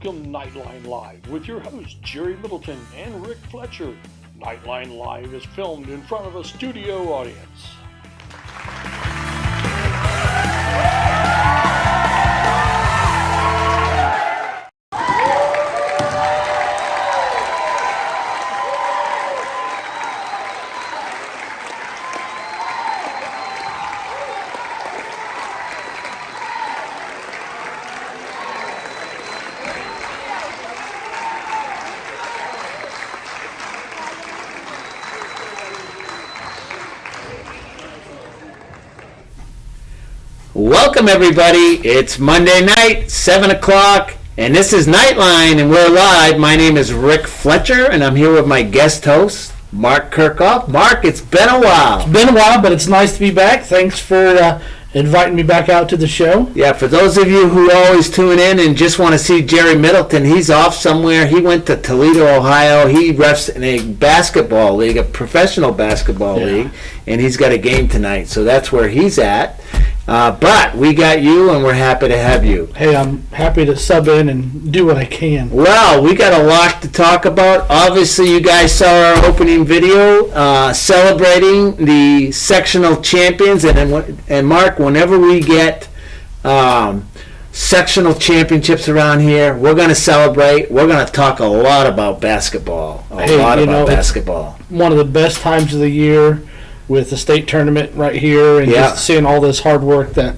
Welcome Knightline Live with your hosts Jerry Middleton and Rick Fletcher. Knightline Live is filmed in front of a studio audience. Welcome everybody, it's Monday night, 7 o'clock, and this is Knightline, and we're live. My name is Rick Fletcher, and I'm here with my guest host, Mark Kirkhoff. Mark, it's been a while. It's been a while, but it's nice to be back. Thanks for inviting me back out to the show. Yeah, for those of you who always tune in and just want to see Jerry Middleton, he's off somewhere. He went to Toledo, Ohio. He refs in a basketball league, a professional basketball league, and he's got a game tonight, so that's where he's at. But we got you, and we're happy to have you. Hey, I'm happy to sub in and do what I can. Well, we got a lot to talk about. Obviously, you guys saw our opening video celebrating the sectional champions. And Mark, whenever we get sectional championships around here, we're going to celebrate. We're going to talk a lot about basketball. A lot about basketball. One of the best times of the year, with the state tournament right here, and just seeing all this hard work that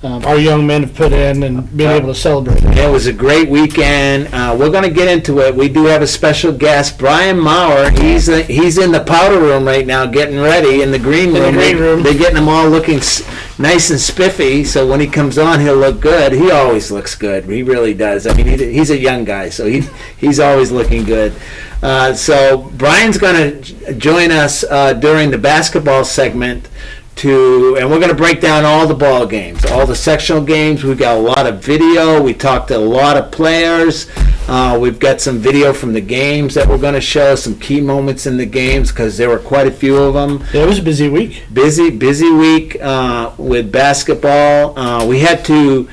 our young men have put in and being able to celebrate. It was a great weekend. We're going to get into it. We do have a special guest, Brian Maurer. He's in the powder room right now getting ready in the green room. They're getting him all looking nice and spiffy, so when he comes on, he'll look good. He always looks good. He really does. I mean, he's a young guy, so he's always looking good. So Brian's going to join us during the basketball segment, and we're going to break down all the ball games, all the sectional games. We've got a lot of video. We talked to a lot of players. We've got some video from the games that we're going to show, some key moments in the games, because there were quite a few of them. Yeah, it was a busy week. Busy week with basketball. We had to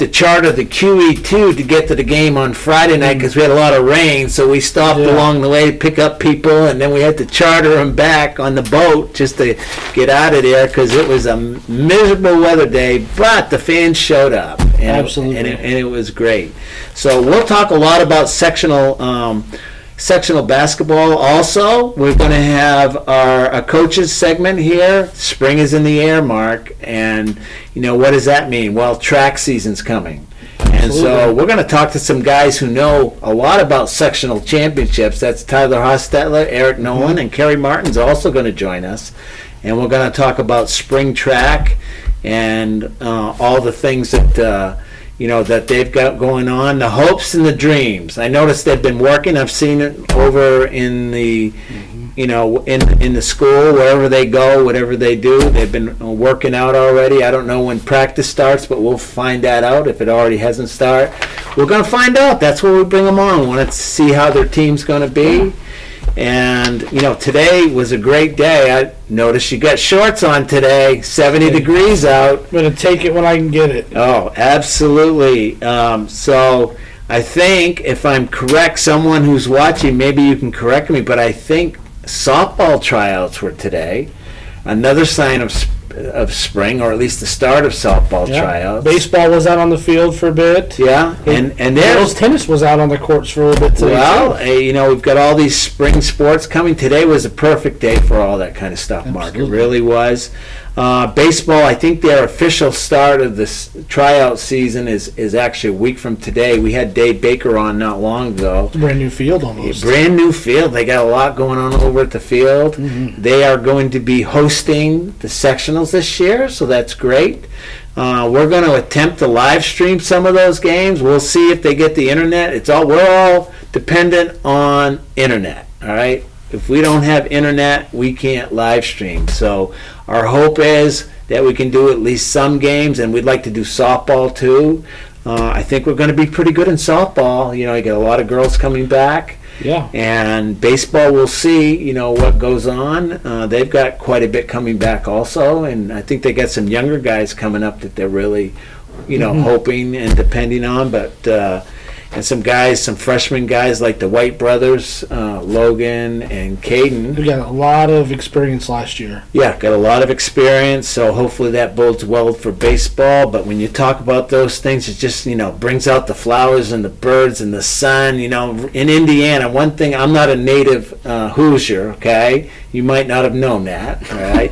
charter the QE2 to get to the game on Friday night because we had a lot of rain, so we stopped along the way to pick up people, and then we had to charter them back on the boat just to get out of there because it was a miserable weather day, but the fans showed up. Absolutely. And it was great. So we'll talk a lot about sectional basketball. Also, we're going to have a coaches segment here. Spring is in the air, Mark, and what does that mean? Well, track season's coming. And so we're going to talk to some guys who know a lot about sectional championships. That's Tyler Hostetler, Eric Nolan, and Kerry Martin's also going to join us. And we're going to talk about spring track and all the things that that they've got going on, the hopes and the dreams. I noticed they've been working. I've seen it over in the, in the school, wherever they go, whatever they do. They've been working out already. I don't know when practice starts, but we'll find that out if it already hasn't started. We're going to find out. That's where we bring them on. We want to see how their team's going to be. And, today was a great day. I noticed you got shorts on today, 70 degrees out. I'm going to take it when I can get it. Oh, absolutely. So I think, if I'm correct, someone who's watching, maybe you can correct me, but I think softball tryouts were today. Another sign of spring, or at least the start of softball tryouts. Baseball was out on the field for a bit. Yeah, and girls tennis was out on the courts for a little bit today. Well, we've got all these spring sports coming. Today was a perfect day for all that kind of stuff, Mark. It really was. Baseball, I think their official start of this tryout season is actually a week from today. We had Dave Baker on not long ago. It's a brand new field almost. Brand new field. They got a lot going on over at the field. Mm-hmm. They are going to be hosting the sectionals this year, so that's great. We're going to attempt to live stream some of those games. We'll see if they get the internet. We're all dependent on internet, all right? If we don't have internet, we can't live stream. So our hope is that we can do at least some games, and we'd like to do softball too. I think we're going to be pretty good in softball. You got a lot of girls coming back. Yeah. And baseball, we'll see, what goes on. They've got quite a bit coming back also, and I think they got some younger guys coming up that they're really, hoping and depending on. But and some freshman guys like the White brothers, Logan and Caden. We got a lot of experience last year. Yeah, got a lot of experience, so hopefully that bodes well for baseball. But when you talk about those things, it just, brings out the flowers and the birds and the sun. In Indiana, one thing, I'm not a native Hoosier, okay? You might not have known that, all right?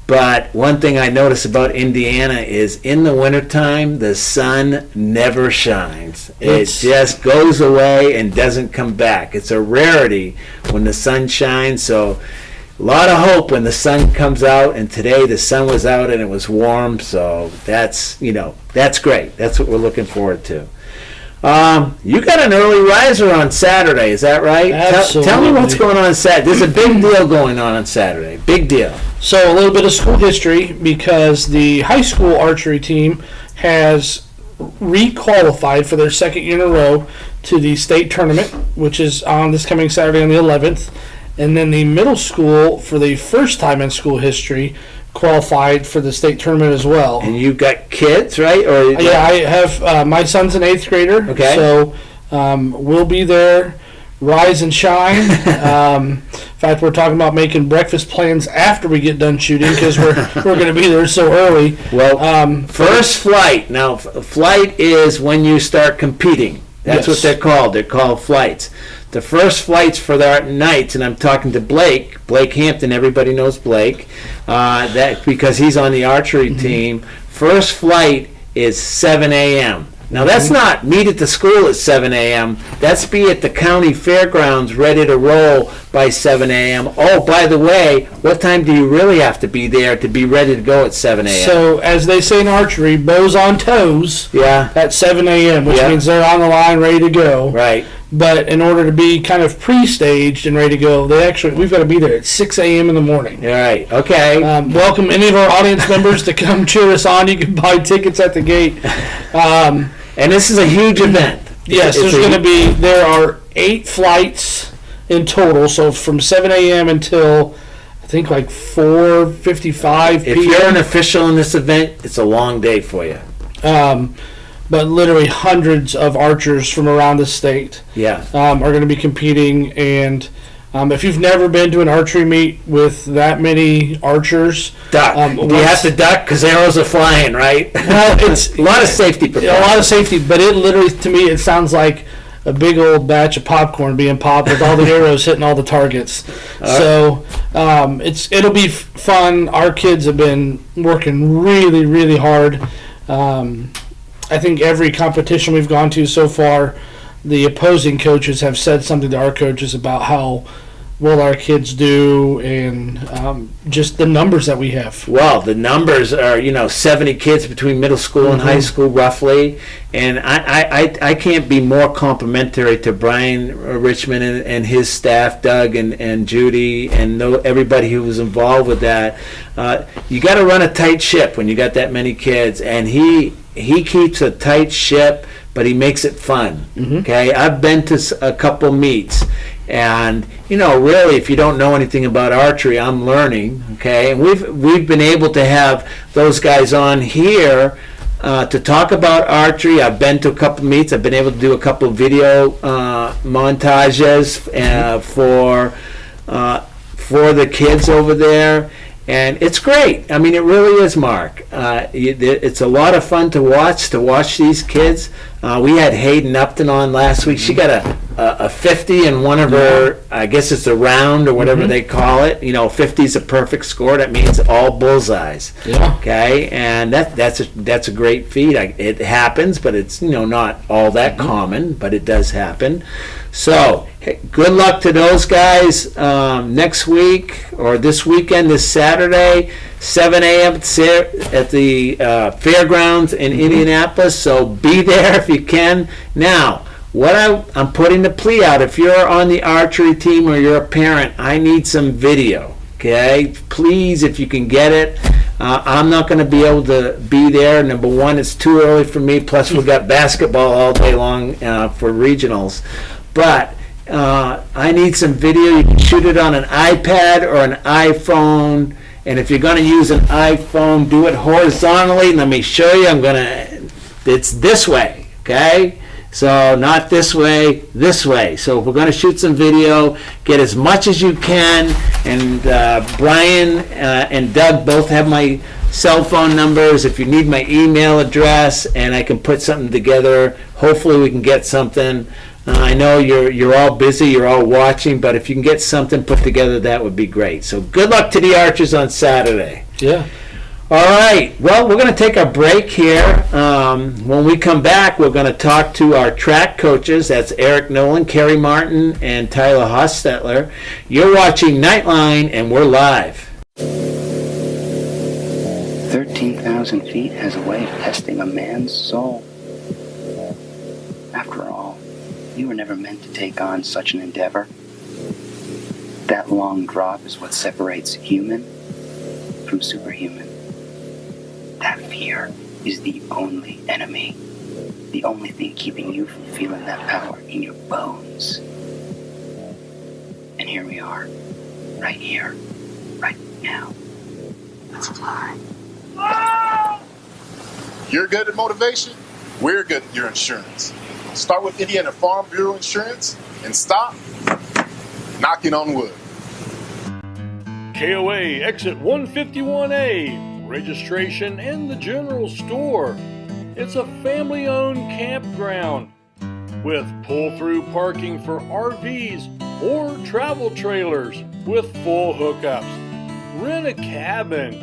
But one thing I notice about Indiana is in the wintertime, the sun never shines. It just goes away and doesn't come back. It's a rarity when the sun shines. So a lot of hope when the sun comes out. And today the sun was out and it was warm. So that's great. That's what we're looking forward to. You got an early riser on Saturday, is that right? Absolutely. Tell me what's going on Saturday. There's a big deal going on Saturday. Big deal. So a little bit of school history, because the high school archery team has re-qualified for their second year in a row to the state tournament, which is on this coming Saturday on the 11th. And then the middle school, for the first time in school history, qualified for the state tournament as well. And you've got kids, right? Yeah, I have my son's an 8th grader. Okay. So we'll be there, rise and shine. In fact, we're talking about making breakfast plans after we get done shooting, because we're going to be there so early. Well, first flight. Now, flight is when you start competing. That's what they're called. They're called flights. The first flights for the nights, and I'm talking to Blake Hampton. Everybody knows Blake, that because he's on the archery team. First flight is 7 a.m. Now, that's not meet at the school at 7 a.m. That's be at the county fairgrounds ready to roll by 7 a.m. Oh, by the way, what time do you really have to be there to be ready to go at 7 a.m.? So, as they say in archery, bows on toes at 7 a.m., which means they're on the line ready to go. Right. But in order to be kind of pre-staged and ready to go, we've got to be there at 6 a.m. in the morning. All right. Okay. Welcome any of our audience members to come cheer us on. You can buy tickets at the gate. And this is a huge event. Yes, there are 8 flights in total. So from 7 a.m. until I think like 4:55 p.m. If you're an official in this event, it's a long day for you. But literally hundreds of archers from around the state are going to be competing. And if you've never been to an archery meet with that many archers, duck. You have to duck because arrows are flying, right? Well, it's a lot of safety. A lot of safety, but it literally, to me, it sounds like a big old batch of popcorn being popped with all the arrows hitting all the targets. So it'll be fun. Our kids have been working really, really hard. I think every competition we've gone to so far, the opposing coaches have said something to our coaches about how well our kids do, and just the numbers that we have. Well, the numbers are 70 kids between middle school and high school roughly, and I can't be more complimentary to Brian Richmond and his staff, Doug and Judy, and everybody who was involved with that. You got to run a tight ship when you got that many kids, and he keeps a tight ship, but he makes it fun. Okay, I've been to a couple meets, and really, if you don't know anything about archery, I'm learning. Okay, and we've been able to have those guys on here to talk about archery. I've been to a couple meets. I've been able to do a couple video montages for the kids over there. And it's great. I mean, it really is, Mark. It's a lot of fun to watch these kids. We had Hayden Upton on last week. She got a 50 in one of her, I guess it's a round or whatever they call it. 50 is a perfect score. That means all bullseyes. Yeah. Okay, and that's a great feat. It happens, but it's not all that common, but it does happen. So, good luck to those guys next week or this weekend, this Saturday, 7 a.m. at the fairgrounds in Indianapolis. So be there if you can. Now, what I'm putting the plea out, if you're on the archery team or you're a parent, I need some video. Okay? Please, if you can get it. I'm not going to be able to be there. Number one, it's too early for me. Plus, we've got basketball all day long for regionals. But I need some video. You can shoot it on an iPad or an iPhone. And if you're going to use an iPhone, do it horizontally. Let me show you. It's this way, okay? So not this way, this way. So if we're going to shoot some video, get as much as you can. And Brian and Doug both have my cell phone numbers. If you need my email address, and I can put something together, hopefully we can get something. I know you're all busy, you're all watching, but if you can get something put together, that would be great. So good luck to the Archers on Saturday. Yeah. All right. Well, we're going to take a break here. When we come back, we're going to talk to our track coaches. That's Eric Nolan, Kerry Martin, and Tyler Hostetler. You're watching Knightline, and we're live. 13,000 feet has a way of testing a man's soul. After all, you were never meant to take on such an endeavor. That long drop is what separates human from superhuman. That fear is the only enemy, the only thing keeping you from feeling that power in your bones. And here we are, right here, right now. Let's fly. You're good at motivation, we're good at your insurance. Start with Indiana Farm Bureau Insurance and stop knocking on wood. KOA exit 151A. Registration in the general store. It's a family-owned campground with pull-through parking for RVs or travel trailers with full hookups. Rent a cabin.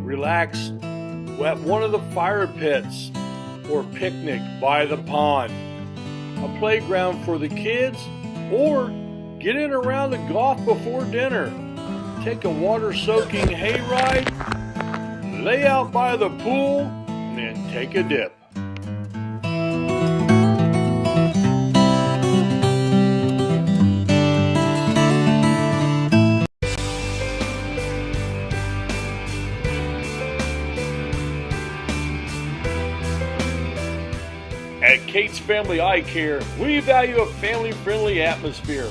Relax at one of the fire pits or picnic by the pond. A playground for the kids, or get in around the golf before dinner. Take a water-soaking hayride. Lay out by the pool, and then take a dip. At Kate's Family Eye Care, we value a family-friendly atmosphere,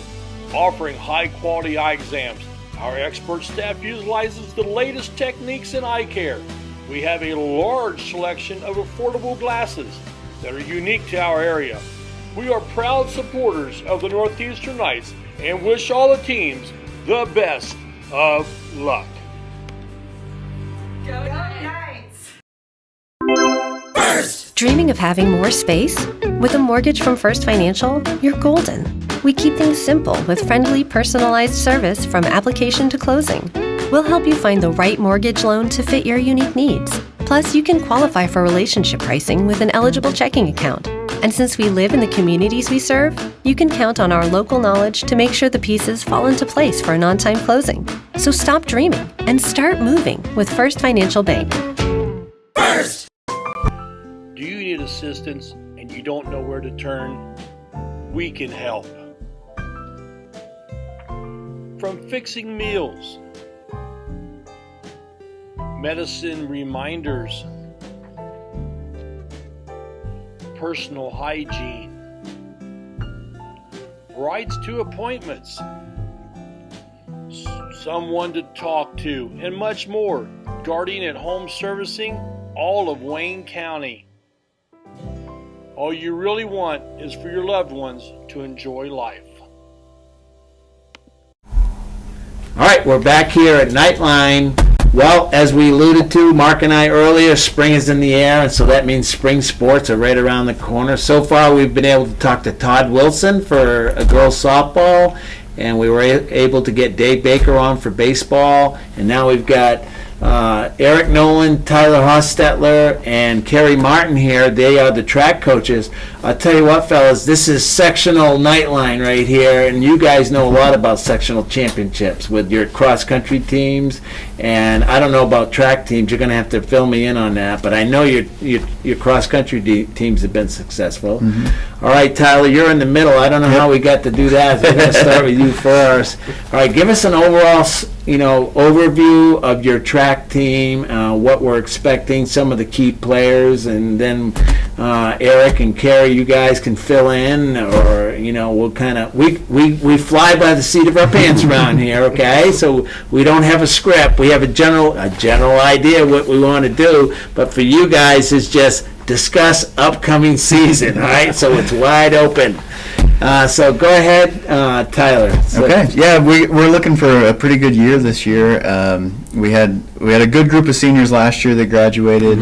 offering high-quality eye exams. Our expert staff utilizes the latest techniques in eye care. We have a large selection of affordable glasses that are unique to our area. We are proud supporters of the Northeastern Knights and wish all the teams the best of luck. Go Knights! Dreaming of having more space? With a mortgage from First Financial, you're golden. We keep things simple with friendly, personalized service from application to closing. We'll help you find the right mortgage loan to fit your unique needs. Plus, you can qualify for relationship pricing with an eligible checking account. And since we live in the communities we serve, you can count on our local knowledge to make sure the pieces fall into place for an on-time closing. So stop dreaming and start moving with First Financial Bank. First! Do you need assistance and you don't know where to turn? We can help. From fixing meals, medicine reminders, personal hygiene, rides to appointments, someone to talk to, and much more. Guardian at Home Servicing, all of Wayne County. All you really want is for your loved ones to enjoy life. All right, we're back here at Knightline. Well, as we alluded to, Mark and I earlier, spring is in the air, and so that means spring sports are right around the corner. So far, we've been able to talk to Todd Wilson for a girls softball, and we were able to get Dave Baker on for baseball, and now we've got Eric Nolan, Tyler Hostetler, and Kerry Martin here. They are the track coaches. I'll tell you what, fellas, this is sectional Knightline right here, and you guys know a lot about sectional championships with your cross-country teams, and I don't know about track teams. You're going to have to fill me in on that, but I know your cross-country teams have been successful. Mm-hmm. All right, Tyler, you're in the middle. I don't know how we got to do that. We're going to start with you first. All right, give us an overall overview of your track team, what we're expecting, some of the key players, and then Eric and Kerry, you guys can fill in, or we'll kind of we fly by the seat of our pants around here, okay? So we don't have a script. We have a general idea what we want to do, but for you guys, it's just discuss upcoming season. All right, so it's wide open. So go ahead, Tyler. So, Okay. Yeah, we're looking for a pretty good year this year. We had a good group of seniors last year that graduated,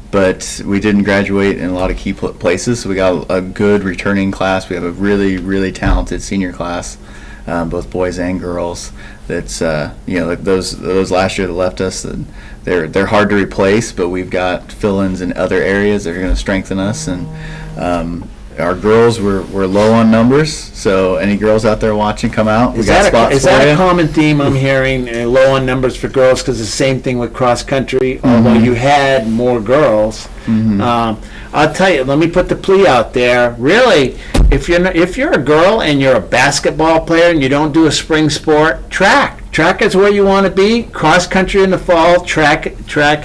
but we didn't graduate in a lot of key places. So we got a good returning class. We have a really, really talented senior class, both boys and girls. That's like those last year that left us. They're hard to replace, but we've got fill-ins in other areas that are going to strengthen us. And our girls, we're low on numbers, so any girls out there watching, come out. We got spots is for that you. a common theme I'm hearing? Low on numbers for girls, because the same thing with cross country. Although you had more girls, I'll tell you. Let me put the plea out there. Really, if you're a girl and you're a basketball player and you don't do a spring sport, track is where you want to be. Cross country in the fall, track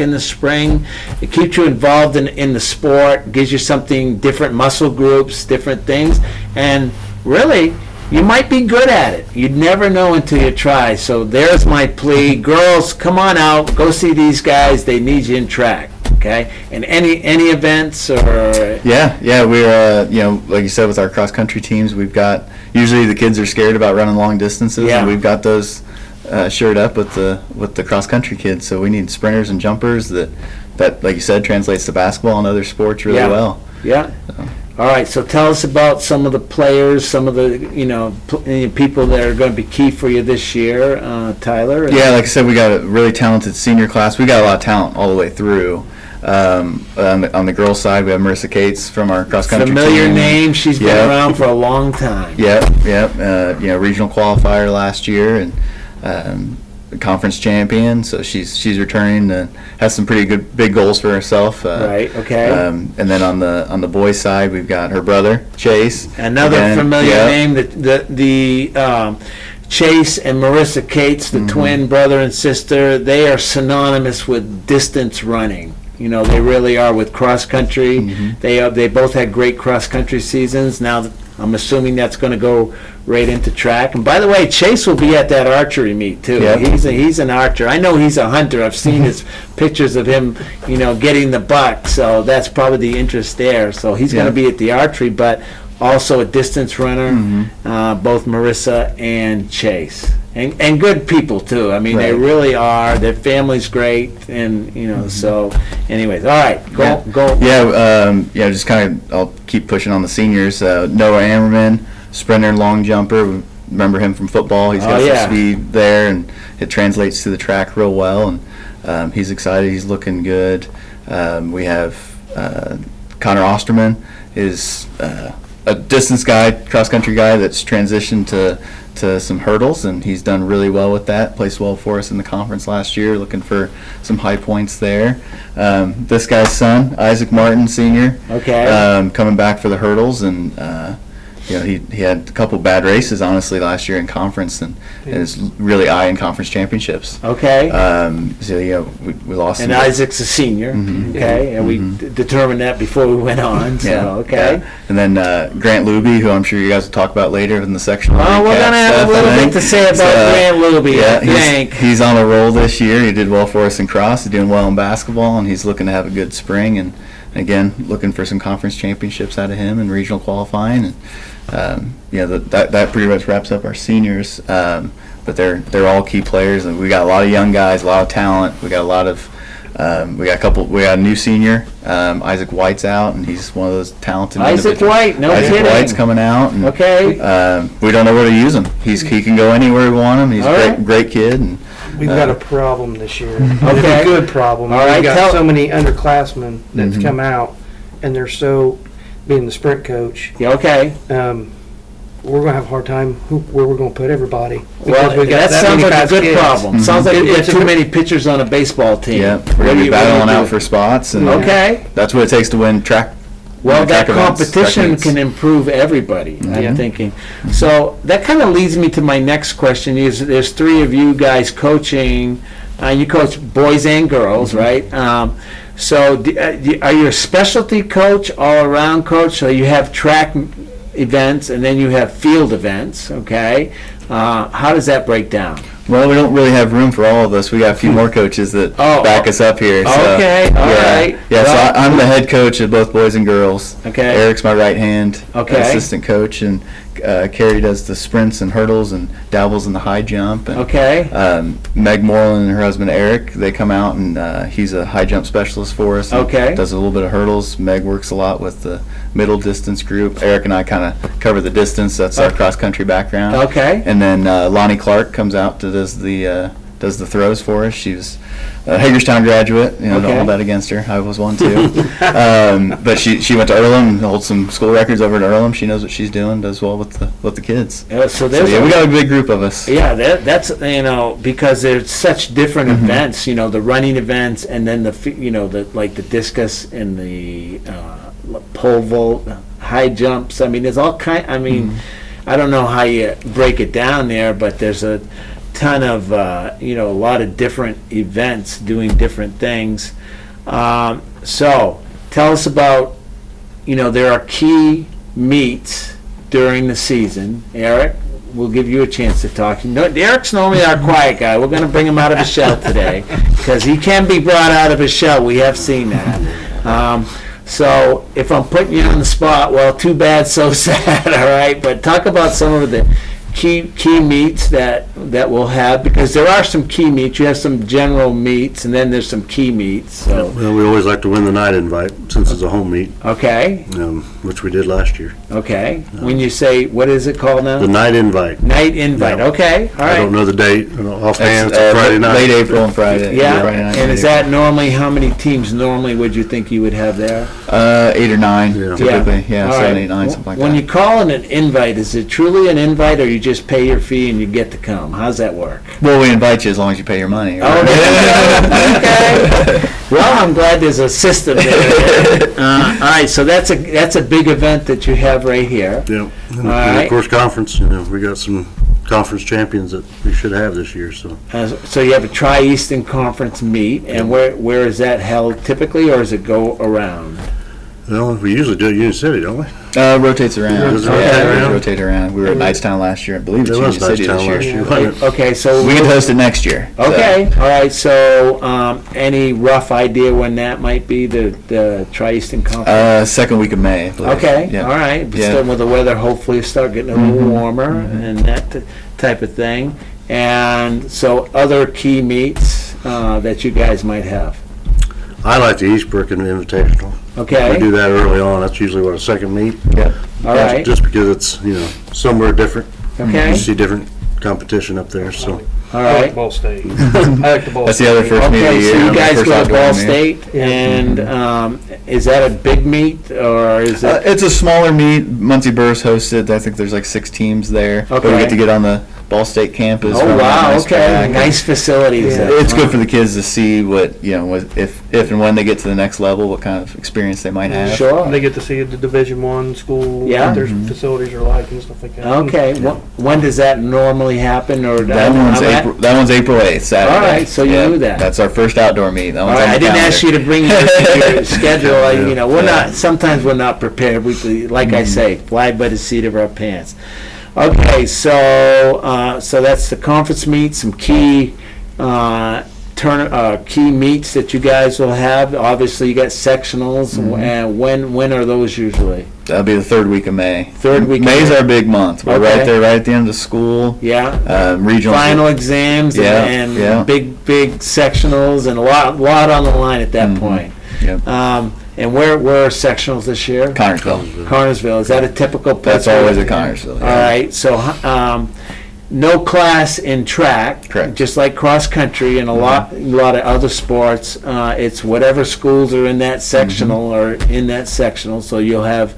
in the spring. It keeps you involved in the sport, gives you something, different muscle groups, different things, and really, you might be good at it. You'd never know until you try. So there's my plea. Girls, come on out. Go see these guys. They need you in track. Okay? And any events or... Yeah, we're, like you said, with our cross-country teams, we've got... Usually the kids are scared about running long distances, and we've got those shored up with the cross-country kids. So we need sprinters and jumpers that, like you said, translates to basketball and other sports really well. Yeah. So. All right, so tell us about some of the players, some of the people that are going to be key for you this year, Tyler. Yeah, like I said, we got a really talented senior class. We got a lot of talent all the way through. On the girls' side, we have Marissa Cates from our cross country team. Familiar name. She's been around for a long time. Yep. Regional qualifier last year and conference champion. So she's returning and has some pretty good big goals for herself. Right. Okay. And then on the boys' side, we've got her brother Chase. Another familiar name. The Chase and Marissa Cates, the twin brother and sister. They are synonymous with distance running. They really are with cross country. They both had great cross country seasons. Now I'm assuming that's going to go right into track. And by the way, Chase will be at that archery meet too. Yep. He's an archer. I know he's a hunter. I've seen his pictures of him, getting the buck. So that's probably the interest there. So he's going to be at the archery, but also a distance runner. Both Marissa and Chase. And good people too. I mean, they really are. Their family's great, and So, anyways, all right, go. Just kind of. I'll keep pushing on the seniors. Noah Ammerman, sprinter and long jumper. Remember him from football. He's got some speed there, and it translates to the track real well. And he's excited. He's looking good. We have Connor Osterman is a distance guy, cross country guy that's transitioned to some hurdles, and he's done really well with that. Placed well for us in the conference last year, looking for some high points there. This guy's son, Isaac Martin, senior, coming back for the hurdles, and he had a couple bad races, honestly, last year in conference, and is really eyeing conference championships. Okay. We lost. And Isaac's a senior. Okay, and we determined that before we went on. So And then Grant Luby, who I'm sure you guys will talk about later in the section. Oh, we're gonna have a little bit to say about Grant Luby. Yeah, I think he's on a roll this year. He did well for us in cross. He's doing well in basketball, and he's looking to have a good spring. And again, looking for some conference championships out of him and regional qualifying. And that pretty much wraps up our seniors. But they're all key players, and we got a lot of young guys, a lot of talent. We got a lot of we got a new senior, Isaac White's out, and he's one of those talented Isaac White, no Isaac kidding. White's coming out. And, Okay. we don't know where to use him. He can go anywhere we want him. He's a great kid. And We've got a problem this year. Okay. A good problem. All right, We've got so many underclassmen that's come out, and they're so, being the sprint coach, Yeah, okay. we're going to have a hard time where we're going to put everybody. Well, Because we got that sounds many like a fast good kids. problem. Sounds like you have It's a too good- many pitchers on a baseball team. yeah, What we're gonna do be you battling do? out for spots, and Okay. that's what it takes to win track. Well, that track events, track competition meets. can improve everybody, I'm thinking. So that kind of leads me to my next question. There's three of you guys coaching. You coach boys and girls, right? So are you a specialty coach, all-around coach? So you have track events, and then you have field events, okay? How does that break down? Well, we don't really have room for all of us. We got a few more coaches that back us up here. So, Okay, all right. Yeah, Well, so I'm the head coach of both boys and girls. Okay. Eric's my right hand assistant coach, and Carrie does the sprints and hurdles and dabbles in the high jump. And, Okay. Meg Moreland and her husband Eric, they come out, and he's a high jump specialist for us. and Okay. Does a little bit of hurdles. Meg works a lot with the middle distance group. Eric and I kind of cover the distance. That's our cross country background. Okay. And then Lonnie Clark comes out to does the throws for us. She was a Hagerstown graduate. Don't hold that against her. I was one too. But she went to Earlham and holds some school records over at Earlham. She knows what she's doing. Does well with the kids. So there's we got a big group of us. Yeah, that's because there's such different events. The running events, and then the discus and the pole vault, high jumps. I mean, there's all kind. I mean, I don't know how you break it down there, but there's a ton of a lot of different events doing different things. So tell us about there are key meets during the season. Eric, we'll give you a chance to talk. Eric's normally our quiet guy. We're going to bring him out of his shell today because he can be brought out of his shell. We have seen that. So if I'm putting you on the spot, well, too bad, so sad. All right, but talk about some of the key meets that we'll have, because there are some key meets. You have some general meets, and then there's some key meets. So. Well, we always like to win the night invite since it's a home meet. Okay. Which we did last year. Okay. When you say, what is it called now? The night invite. Night invite. Yeah. Okay. All right. I don't know the date offhand. It's Friday night. Late April and Friday. Yeah. Friday night, and is that normally, how many teams normally would you think you would have there? 8 or 9 typically. Yeah, All 7, right. 8, 9, something like When that. you call it an invite, is it truly an invite, or you just pay your fee and you get to come? How's that work? Well, we invite you as long as you pay your money. Oh, okay. Well, I'm glad there's a system there. All right, so that's a big event that you have right here. Yeah. And right. of course, conference. We got some conference champions that we should have this year. So. So you have a Tri-Eastern Conference meet, and where is that held typically, or does it go around? Well, we usually do it at Union City, don't we? Rotates around. Does it rotate around? We were at Knightstown last year. I believe it's It was Union City Knightstown this year. last year. Yeah. Okay, so We can host it next year. okay, all right. So, any rough idea when that might be, the Tri-Eastern Conference? Second week of May, I believe. Okay, Yeah. all right. But Yeah. still, with the weather, hopefully start getting a little warmer and that type of thing. And so, other key meets that you guys might have. I like the Eastbrook Invitational. Okay. We do that early on. That's usually what, a second meet. Yeah. All right. Just because it's somewhere different. Okay. You see different competition up there. So. All right. Ball State. I like the Ball That's the other first meet of the Okay, year. so you the guys first go to outdoor Ball meet. State, and is that a big meet, or is it? It's a smaller meet. Muncie Burrs hosted. I think there's like 6 teams there. But we Okay. get to get on the Ball State campus. Oh run a wow! nice Okay, track. nice facilities. there. It's good for the kids to see what if and when they get to the next level, what kind of experience they might have. Sure. They get to see the Division I school, Yeah. what their facilities are like and stuff like that. Okay. When does that normally happen? Or That one's April 8th, Saturday. All right, so you knew that. That's our first outdoor meet. That All one's right, on the I didn't calendar. ask you to bring your schedule. We're not. Sometimes we're not prepared. We, like I say, fly by the seat of our pants. Okay, so that's the conference meet. Some key key meets that you guys will have. Obviously, you got sectionals, and when are those usually? That'll be the 3rd week of May. Third week of May's May. our big month. We're Okay. right there, right at the end of school. Yeah. Regional. Final exams Yeah, and yeah. big sectionals, and a lot on the line at that point. Yep. And where are sectionals this year? Connersville. Connersville. Is that a typical place? That's always at Connersville. All right. So no class in track. Correct. Just like cross country and a lot of other sports. It's whatever schools are in that sectional or in that sectional. So you'll have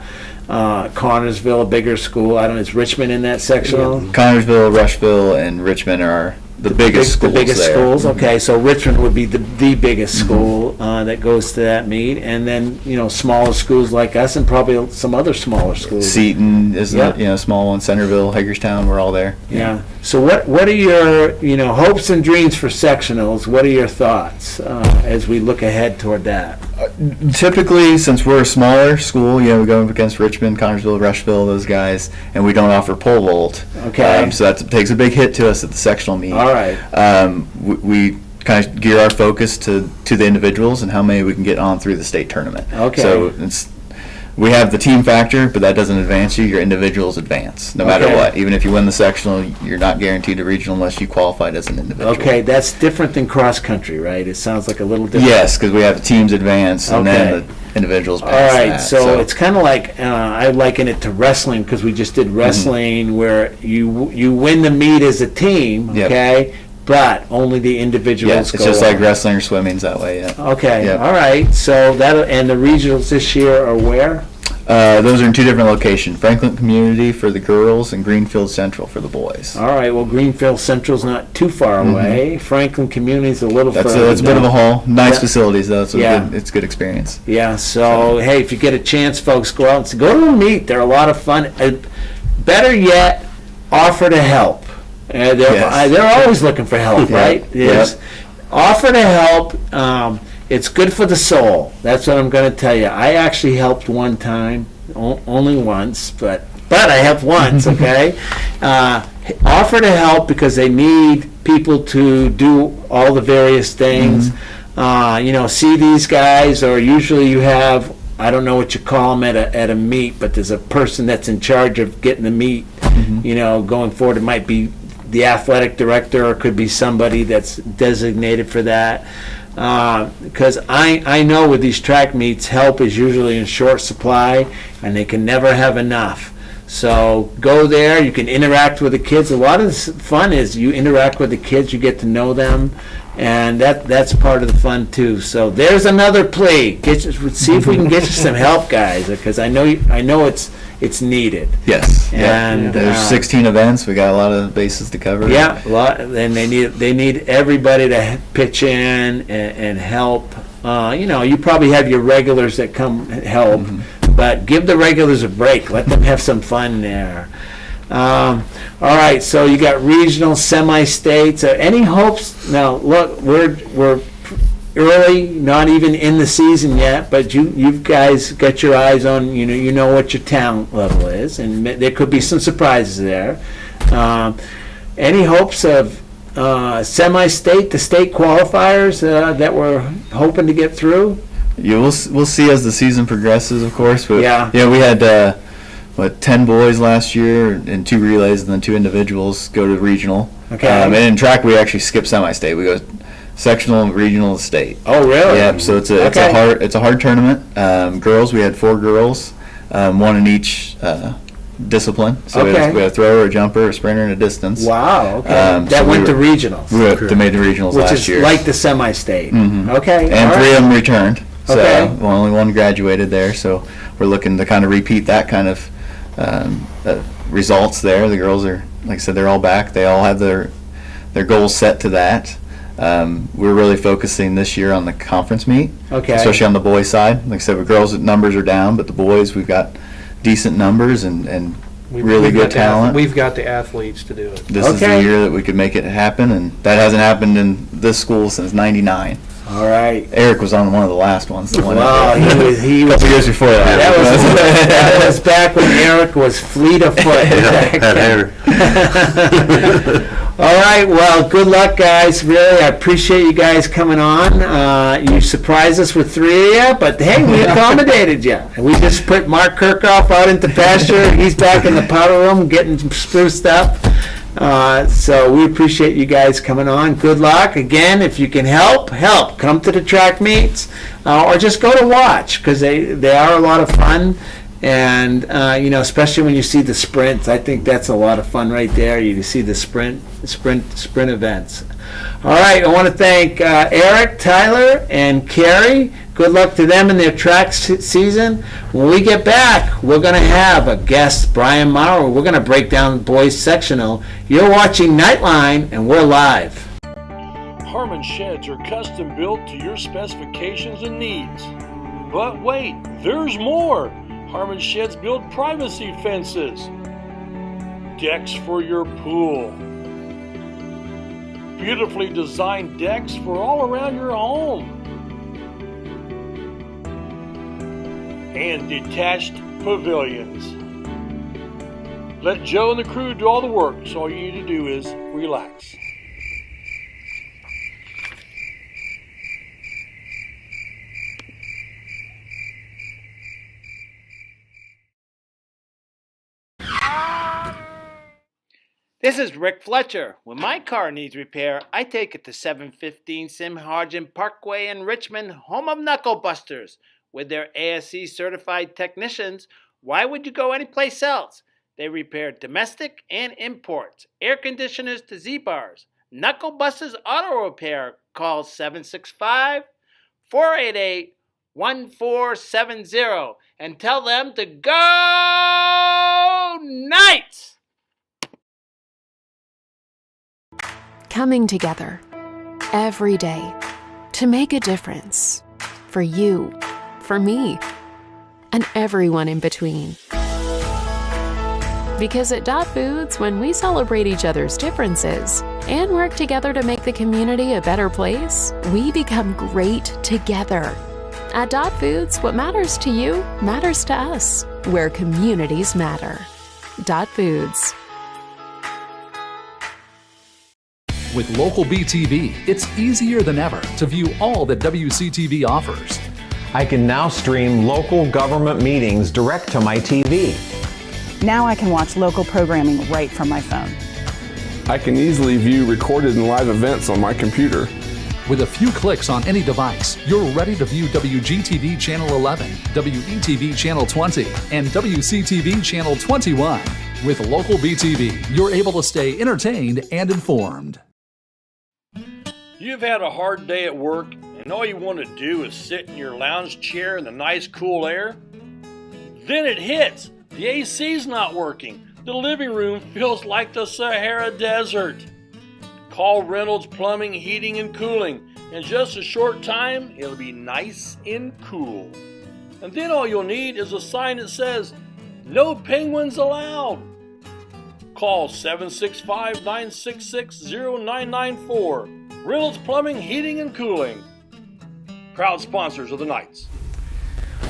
Connersville, a bigger school. I don't know. Is Richmond in that sectional? Connersville, Rushville, and Richmond are the biggest schools The biggest there. schools. Okay, so Richmond would be the biggest school that goes to that meet, and then smaller schools like us, and probably some other smaller schools. Seton is Yeah. a small one. Centerville, Hagerstown, we're all there. Yeah. So what are your hopes and dreams for sectionals? What are your thoughts as we look ahead toward that? Typically, since we're a smaller school, we go up against Richmond, Connersville, Rushville, those guys, and we don't offer pole vault. Okay. So that takes a big hit to us at the sectional meet. All right. We kind of gear our focus to the individuals and how many we can get on through the state tournament. Okay. So we have the team factor, but that doesn't advance you. Your individuals advance, no matter what. Even if you win the sectional, you're not guaranteed a regional unless you qualified as an individual. Okay, that's different than cross country, right? It sounds like a little different. Yes, because we have teams advance and then the individuals pass. All right, that. so it's kind of like I liken it to wrestling because we just did wrestling where you win the meet as a team, okay, but only the individuals go. It's just like wrestling or swimming's that way. Yeah. Okay, all right. So and the regionals this year are where? Those are in 2 different locations: Franklin Community for the girls and Greenfield Central for the boys. All right. Well, Greenfield Central's not too far away. Franklin Community's a little further. That's a bit of a haul. Nice facilities though. So it's good experience. Yeah. So hey, if you get a chance, folks, go out and go to a meet. They're a lot of fun. Better yet, offer to help. They're always looking for help, right? Yes. Offer to help. It's good for the soul. That's what I'm going to tell you. I actually helped one time, only once, but I helped once, okay? Offer to help because they need people to do all the various things. See these guys, or usually you have, I don't know what you call them at a meet, but there's a person that's in charge of getting the meet, going forward. It might be the athletic director, or it could be somebody that's designated for that. Because I know with these track meets, help is usually in short supply, and they can never have enough. So go there. You can interact with the kids. A lot of the fun is you interact with the kids, you get to know them, and that's part of the fun too. So there's another plea. See if we can get you some help, guys, because I know it's needed. Yes. And there's 16 events. We got a lot of bases to cover. Yeah, a lot, and they need everybody to pitch in and help. You probably have your regulars that come help, but give the regulars a break. Let them have some fun there. All right, so you got regional, semi-states. Any hopes? Now, look, we're early, not even in the season yet, but you guys got your eyes on, you know what your talent level is, and there could be some surprises there. Any hopes of semi-state to state qualifiers that we're hoping to get through? Yeah, we'll see as the season progresses, of course. But we had 10 boys last year and 2 relays and then 2 individuals go to regional. Okay. And in track we actually skip semi-state. We go sectional, regional, state. Oh, really? Yeah. So it's a hard tournament. Girls, we had 4 girls, 1 in each discipline. So we had a thrower, a jumper, a sprinter, and a distance. Wow. Okay. That went to regionals. We made the regionals last year. Which is like the semi-state. Okay. And 3 of them returned. So only 1 graduated there. So we're looking to kind of repeat that kind of results there. The girls are, like I said, they're all back. They all have their goals set to that. We're really focusing this year on the conference meet, especially on the boys' side. Like I said, the girls' numbers are down, but the boys, we've got decent numbers and really good talent. We've got the athletes to do it. This is the year that we could make it happen, and that hasn't happened in this school since '99. All right. Eric was on one of the last ones. He was a couple years before that. That was back when Eric was fleet of foot. Had hair. All right. Well, good luck, guys. Really, I appreciate you guys coming on. You surprised us with 3 of you, but hey, we accommodated you. We just put Mark Kirkhoff out into pasture. He's back in the powder room getting spruced up. So we appreciate you guys coming on. Good luck. Again, if you can help. Come to the track meets or just go to watch because they are a lot of fun. And, especially when you see the sprints, I think that's a lot of fun right there. You see the sprint events. All right, I want to thank Eric, Tyler, and Carrie. Good luck to them in their track season. When we get back, we're going to have a guest, Brian Maurer. We're going to break down boys sectional. You're watching Knightline, and we're live. Harmon sheds are custom built to your specifications and needs. But wait, there's more. Harmon sheds build privacy fences, decks for your pool, beautifully designed decks for all around your home, and detached pavilions. Let Joe and the crew do all the work, so all you need to do is relax. This is Rick Fletcher. When my car needs repair, I take it to 715 Simharjan Parkway in Richmond, home of Knuckle Busters. With their ASE certified technicians, why would you go anyplace else? They repair domestic and imports, air conditioners to Z-bars. Knuckle Busters Auto Repair. Call 765-488-1470 and tell them to go Knights! Coming together every day to make a difference for you, for me, and everyone in between. Because at Dot Foods, when we celebrate each other's differences and work together to make the community a better place, we become great together. At Dot Foods, what matters to you matters to us, where communities matter. Dot Foods. With Local BTV, it's easier than ever to view all that WCTV offers. I can now stream local government meetings direct to my TV. Now I can watch local programming right from my phone. I can easily view recorded and live events on my computer. With a few clicks on any device, you're ready to view WGTV Channel 11, WETV Channel 20, and WCTV Channel 21. With Local BTV, you're able to stay entertained and informed. You've had a hard day at work, and all you want to do is sit in your lounge chair in the nice cool air? Then it hits! The AC's not working. The living room feels like the Sahara Desert. Call Reynolds Plumbing, Heating, and Cooling. In just a short time, it'll be nice and cool. And then all you'll need is a sign that says, "No penguins allowed." Call 765-966-0994. Reynolds Plumbing, Heating, and Cooling. Proud sponsors of the Knights.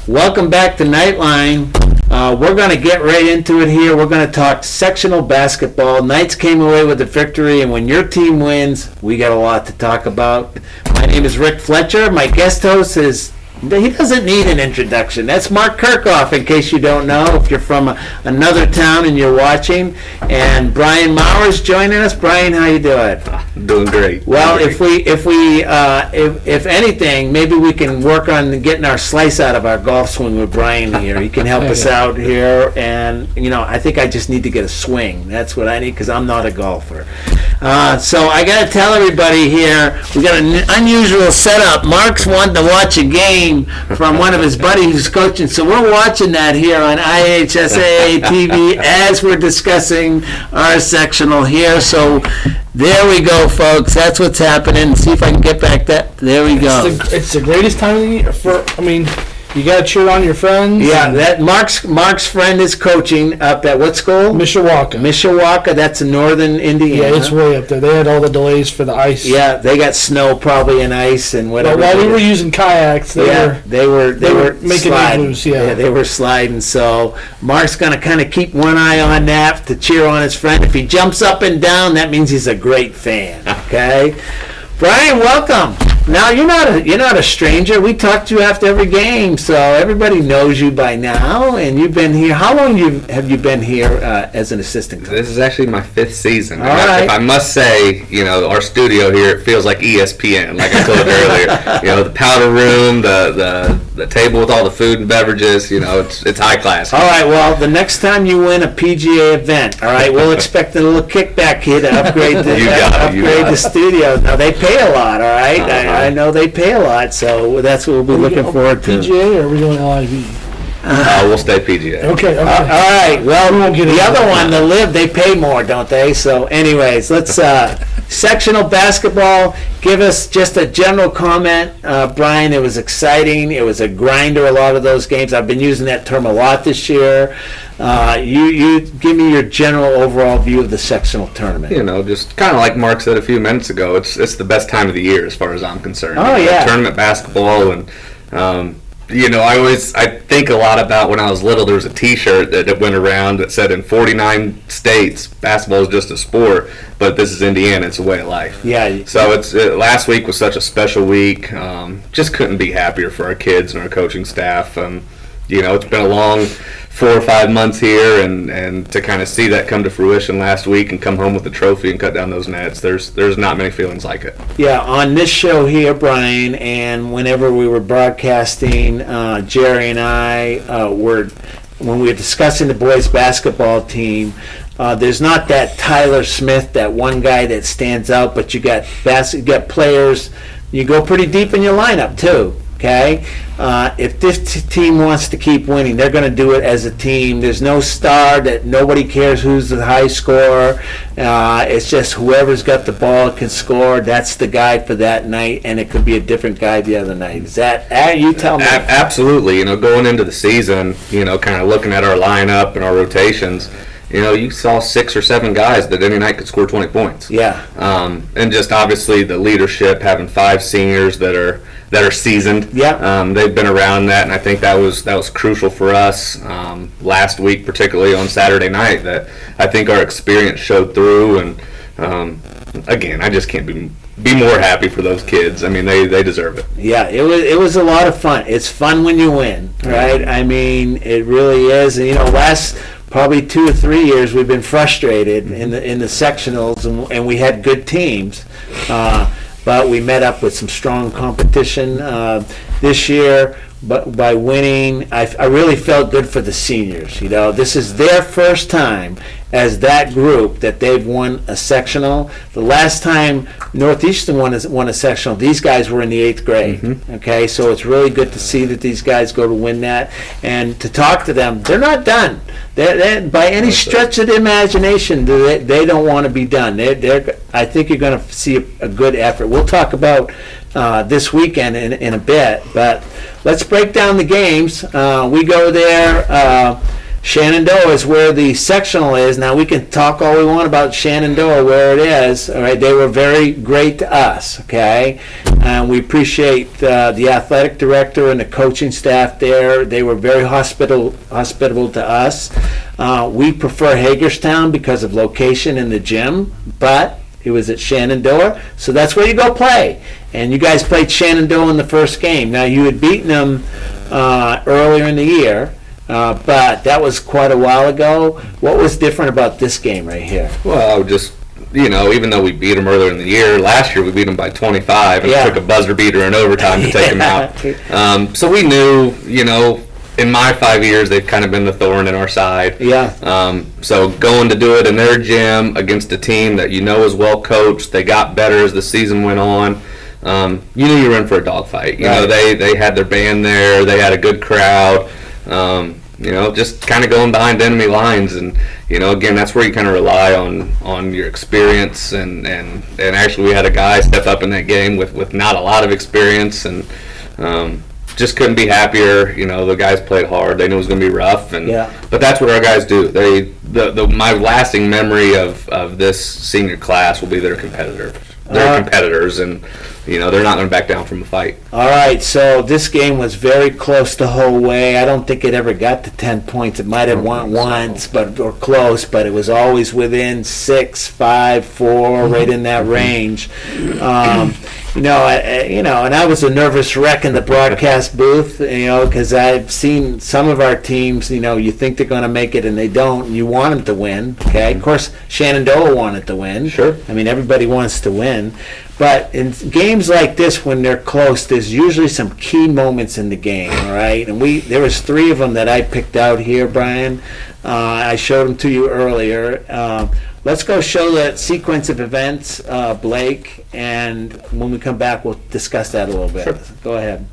Welcome back to Knightline. We're going to get right into it here. We're going to talk sectional basketball. Knights came away with the victory, and when your team wins, we got a lot to talk about. My name is Rick Fletcher. My guest host is, he doesn't need an introduction. That's Mark Kirkhoff, in case you don't know, if you're from another town and you're watching. And Brian Mauer's joining us. Brian, how you doing? Doing great. Well, if anything, maybe we can work on getting our slice out of our golf swing with Brian here. He can help us out here, and I think I just need to get a swing. That's what I need, because I'm not a golfer. So I got to tell everybody here, we got an unusual setup. Mark's wanting to watch a game from one of his buddies who's coaching, so we're watching that here on IHSAA TV as we're discussing our sectional here. So there we go, folks. That's what's happening. See if I can get back that. There we go. It's the greatest time of the year you got to cheer on your friends. Yeah, that Mark's friend is coaching up at what school? Mishawaka. That's in northern Indiana. Yeah, it's way up there. They had all the delays for the ice. Yeah, they got snow probably and ice and whatever. But while we were using kayaks, they were making igloos. Yeah, they were sliding. So Mark's going to kind of keep one eye on that to cheer on his friend. If he jumps up and down, that means he's a great fan. Okay, Brian, welcome. Now you're not a stranger. We talk to you after every game, so everybody knows you by now. And you've been here. How long have you been here as an assistant coach? This is actually my 5th season. All right. If I must say, our studio here, it feels like ESPN. Like I told you earlier, the powder room, the table with all the food and beverages. It's high class. All right. Well, the next time you win a PGA event, all right, we'll expect a little kickback here to upgrade the studio. Now they pay a lot. All right. I know they pay a lot, so that's what we'll be looking forward to. PGA, or are we doing LIV? We'll stay PGA. Okay. All right. Well, the other one, the LIV, they pay more, don't they? So, anyways, let's sectional basketball. Give us just a general comment, Brian. It was exciting. It was a grinder. A lot of those games. I've been using that term a lot this year. You give me your general overall view of the sectional tournament. Just kind of like Mark said a few minutes ago. It's the best time of the year as far as I'm concerned. Oh yeah. Tournament basketball and. I think a lot about when I was little. There was a T-shirt that went around that said, "In 49 states, basketball is just a sport, but this is Indiana; it's a way of life." Yeah. So last week was such a special week. Just couldn't be happier for our kids and our coaching staff. It's been a long 4 or 5 months here, and to kind of see that come to fruition last week and come home with the trophy and cut down those nets, there's not many feelings like it. Yeah, on this show here, Brian, and whenever we were broadcasting, Jerry and I when we were discussing the boys basketball team, there's not that Tyler Smith, that one guy that stands out, but you got players. You go pretty deep in your lineup too. Okay, if this team wants to keep winning, they're going to do it as a team. There's no star that nobody cares who's the high scorer. It's just whoever's got the ball can score. That's the guy for that night, and it could be a different guy the other night. Is that you tell me? Absolutely. Going into the season, kind of looking at our lineup and our rotations. You saw 6 or 7 guys that any night could score 20 points. Yeah. And just obviously the leadership, having 5 seniors that are seasoned. Yeah. They've been around that, and I think that was crucial for us last week, particularly on Saturday night. That I think our experience showed through, and again, I just can't be more happy for those kids. I mean, they deserve it. Yeah, it was a lot of fun. It's fun when you win, right? I mean, it really is. And last probably 2 or 3 years we've been frustrated in the sectionals, and we had good teams, but we met up with some strong competition this year. But by winning, I really felt good for the seniors. This is their first time as that group that they've won a sectional. The last time Northeastern won a sectional, these guys were in the 8th grade. Mm-hmm. Okay, so it's really good to see that these guys go to win that, and to talk to them. They're not done. They're by any stretch of the imagination, they don't want to be done. I think you're going to see a good effort. We'll talk about this weekend in a bit, but let's break down the games. We go there. Shenandoah is where the sectional is. Now, we can talk all we want about Shenandoah, where it is. All right, they were very great to us, okay? And we appreciate the athletic director and the coaching staff there. They were very hospitable to us. We prefer Hagerstown because of location in the gym, but it was at Shenandoah, so that's where you go play. And you guys played Shenandoah in the first game. Now, you had beaten them earlier in the year, but that was quite a while ago. What was different about this game right here? Well, just, even though we beat them earlier in the year, last year we beat them by 25 and took a buzzer beater in overtime to take them out. So we knew, in my 5 years, they've kind of been the thorn in our side. Yeah. So going to do it in their gym against a team that is well coached, they got better as the season went on. You knew you were in for a dogfight. They had their band there. They had a good crowd. Just kind of going behind enemy lines, and again, that's where you kind of rely on your experience. And actually, we had a guy step up in that game with not a lot of experience, and just couldn't be happier. The guys played hard. They knew it was going to be rough, but that's what our guys do. My lasting memory of this senior class will be their competitors. They're competitors, and they're not going to back down from a fight. All right, so this game was very close the whole way. I don't think it ever got to 10 points. It might have won once, or close, but it was always within 6, 5, 4, right in that range. And I was a nervous wreck in the broadcast booth, because I've seen some of our teams, you think they're going to make it and they don't, and you want them to win, okay? Of course, Shenandoah wanted to win. Sure. I mean, everybody wants to win. But in games like this, when they're close, there's usually some key moments in the game, all right? And there was 3 of them that I picked out here, Brian. I showed them to you earlier. Let's go show the sequence of events, Blake, and when we come back, we'll discuss that a little bit. Sure. Go ahead.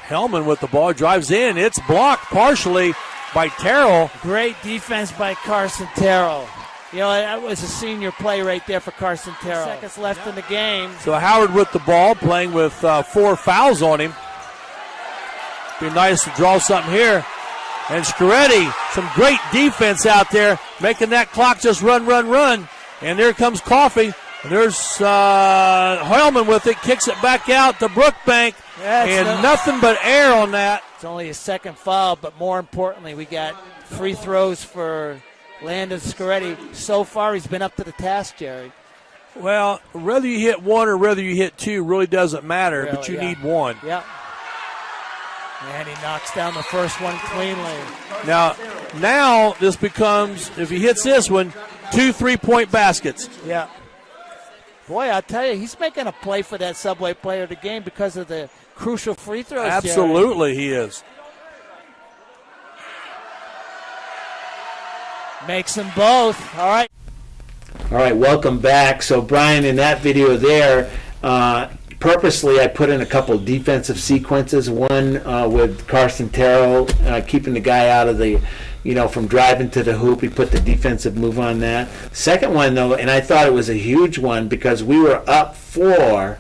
Hellman with the ball, drives in. It's blocked partially by Terrell. Great defense by Carson Terrell. That was a senior play right there for Carson Terrell. Seconds left in the game. So Howard with the ball, playing with 4 fouls on him. Be nice to draw something here. And Scaretti, some great defense out there, making that clock just run. And there comes Coffey. And there's Hoylman with it, kicks it back out to Brookbank, and nothing but air on that. It's only his second foul, but more importantly, we got free throws for Landon Scaretti. So far, he's been up to the task, Jerry. Well, whether you hit one or whether you hit two really doesn't matter, Really, but you yeah. need one. Yep. And he knocks down the first one cleanly. Now this becomes, if he hits this one, 2 3-point baskets. Yeah. Boy, I'll tell you, he's making a play for that Subway Player of the Game because of the crucial free throws. Absolutely, he is. Makes them both. All right. All right, welcome back. So, Brian, in that video there, purposely I put in a couple of defensive sequences. One with Carson Terrell keeping the guy out of the, from driving to the hoop. He put the defensive move on that. Second one, though, and I thought it was a huge one because we were up 4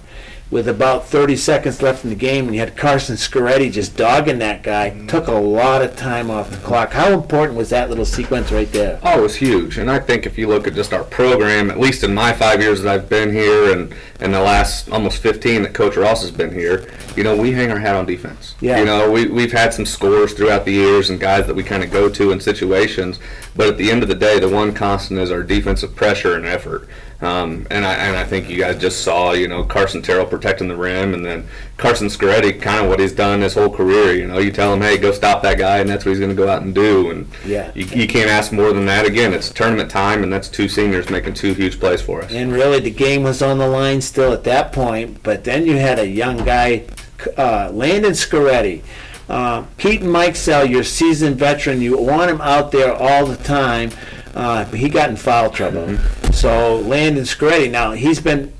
with about 30 seconds left in the game, and you had Carson Scaretti just dogging that guy. Took a lot of time off the clock. How important was that little sequence right there? Oh, it was huge. And I think if you look at just our program, at least in my 5 years that I've been here and the last almost 15 that Coach Ross has been here, we hang our hat on defense. Yeah. We've had some scores throughout the years and guys that we kind of go to in situations, but at the end of the day, the one constant is our defensive pressure and effort. And I think you guys just saw, Carson Terrell protecting the rim, and then Carson Scaretti, kind of what he's done his whole career. You tell him, hey, go stop that guy, and that's what he's going to go out and do. And yeah, you can't ask more than that. Again, it's tournament time, and that's 2 seniors making 2 huge plays for us. And really, the game was on the line still at that point. But then you had a young guy, Landon Scaretti. Keaton Mikesell, your seasoned veteran, you want him out there all the time. He got in foul trouble. So Landon Scaretti, now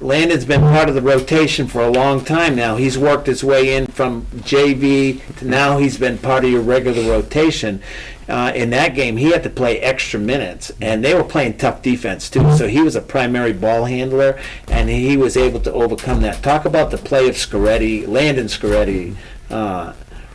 Landon's been part of the rotation for a long time now. He's worked his way in from JV to now he's been part of your regular rotation. In that game, he had to play extra minutes, and they were playing tough defense too. So he was a primary ball handler, and he was able to overcome that. Talk about the play of Landon Scaretti.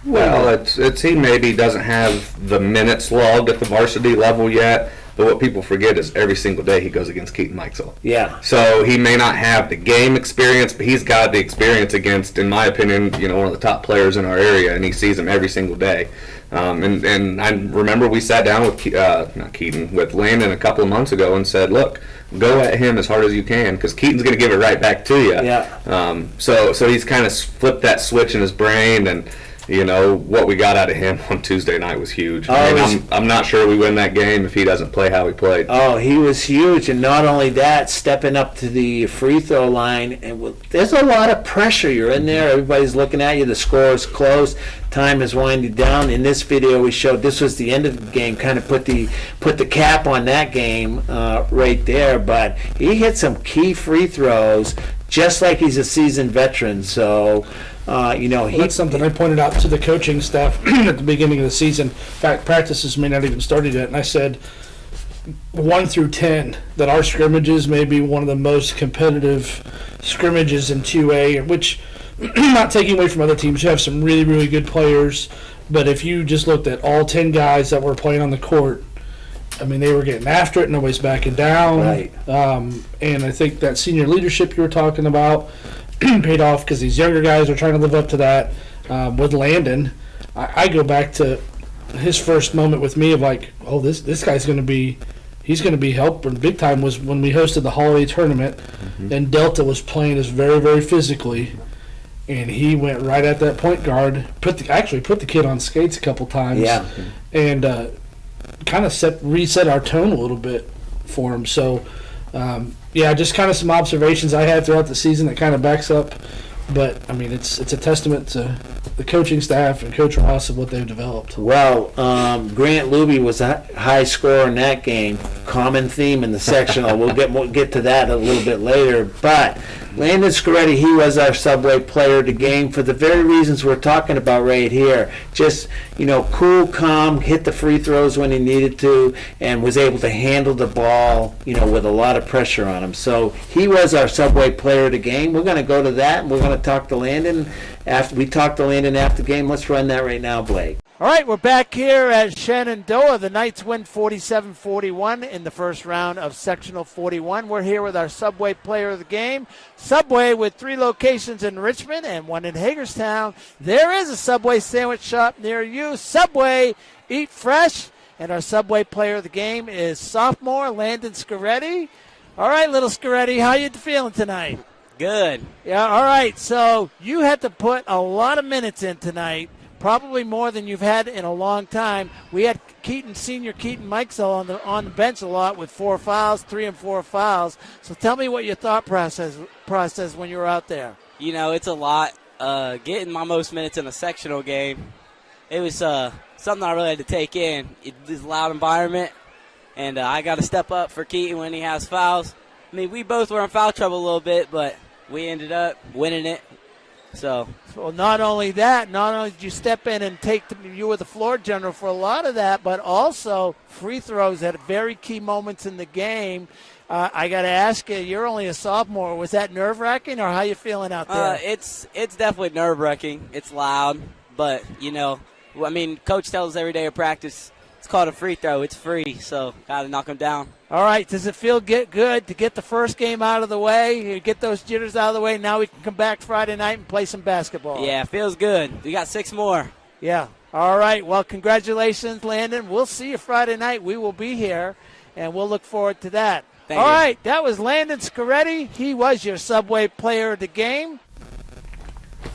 Well, it's he maybe doesn't have the minutes logged at the varsity level yet, but what people forget is every single day he goes against Keaton Mikesell. Yeah. So he may not have the game experience, but he's got the experience against, in my opinion, one of the top players in our area, and he sees him every single day. And I remember we sat down with Landon a couple of months ago and said, look, go at him as hard as you can because Keaton's going to give it right back to you. Yeah. So he's kind of flipped that switch in his brain, and what we got out of him on Tuesday night was huge. I'm not sure we win that game if he doesn't play how he played. Oh, he was huge, and not only that, stepping up to the free throw line, and there's a lot of pressure. You're in there, everybody's looking at you, the score is close, time is winding down. In this video we showed this was the end of the game, kind of put the cap on that game right there, but he hit some key free throws just like he's a seasoned veteran. So that's something I pointed out to the coaching staff at the beginning of the season. In fact, practices may not even started yet, and I said 1 through 10 that our scrimmages may be one of the most competitive scrimmages in 2A, which not taking away from other teams who have some really, really good players, but if you just looked at all 10 guys that were playing on the court, I mean, they were getting after it, nobody's backing down. Right. And I think that senior leadership you were talking about paid off because these younger guys are trying to live up to that. With Landon, I go back to his first moment with me of like, oh, this guy's going to be helping big time was when we hosted the holiday tournament, and Delta was playing us very, very physically, and he went right at that point guard, put the kid on skates a couple times, yeah, and kind of reset our tone a little bit for him. So, just kind of some observations I had throughout the season that kind of backs up. But, I mean, it's a testament to the coaching staff and Coach Ross of what they've developed. Well, Grant Luby was a high scorer in that game. Common theme in the sectional. We'll get to that a little bit later. But Landon Scaretti, he was our Subway player of the game for the very reasons we're talking about right here. Just, cool, calm, hit the free throws when he needed to, and was able to handle the ball, with a lot of pressure on him. So he was our Subway player of the game. We're going to go to that, and we're going to talk to Landon. After we talk to Landon after the game, let's run that right now, Blake. All right, we're back here at Shenandoah. The Knights win 47-41 in the first round of Sectional 41. We're here with our Subway player of the game. Subway with 3 locations in Richmond and 1 in Hagerstown. There is a Subway sandwich shop near you. Subway, eat fresh. And our Subway player of the game is sophomore Landon Scaretti. All right, little Scaretti, how you feeling tonight? Good. Yeah, all right. So you had to put a lot of minutes in tonight. Probably more than you've had in a long time. We had senior Keaton Mikesell on the bench a lot with 4 fouls, 3 and 4 fouls. So tell me what your thought process when you were out there. You know, it's a lot. Getting my most minutes in a sectional game, it was something I really had to take in. It was a loud environment, and I got to step up for Keaton when he has fouls. I mean, we both were in foul trouble a little bit, but we ended up winning it. So not only that, not only did you step in and you were the floor general for a lot of that, but also free throws at very key moments in the game. I got to ask you, you're only a sophomore. Was that nerve-wracking, or how you feeling out there? It's definitely nerve-wracking. It's loud, but, you know, I mean, Coach tells us every day of practice, it's called a free throw. It's free, so got to knock them down. All right, does it feel good to get the first game out of the way, get those jitters out of the way? Now we can come back Friday night and play some basketball. Yeah, feels good. We got 6 more. Yeah. All right, well, congratulations, Landon. We'll see you Friday night. We will be here, and we'll look forward to that. Thank All you. right, that was Landon Scaretti. He was your Subway player of the game.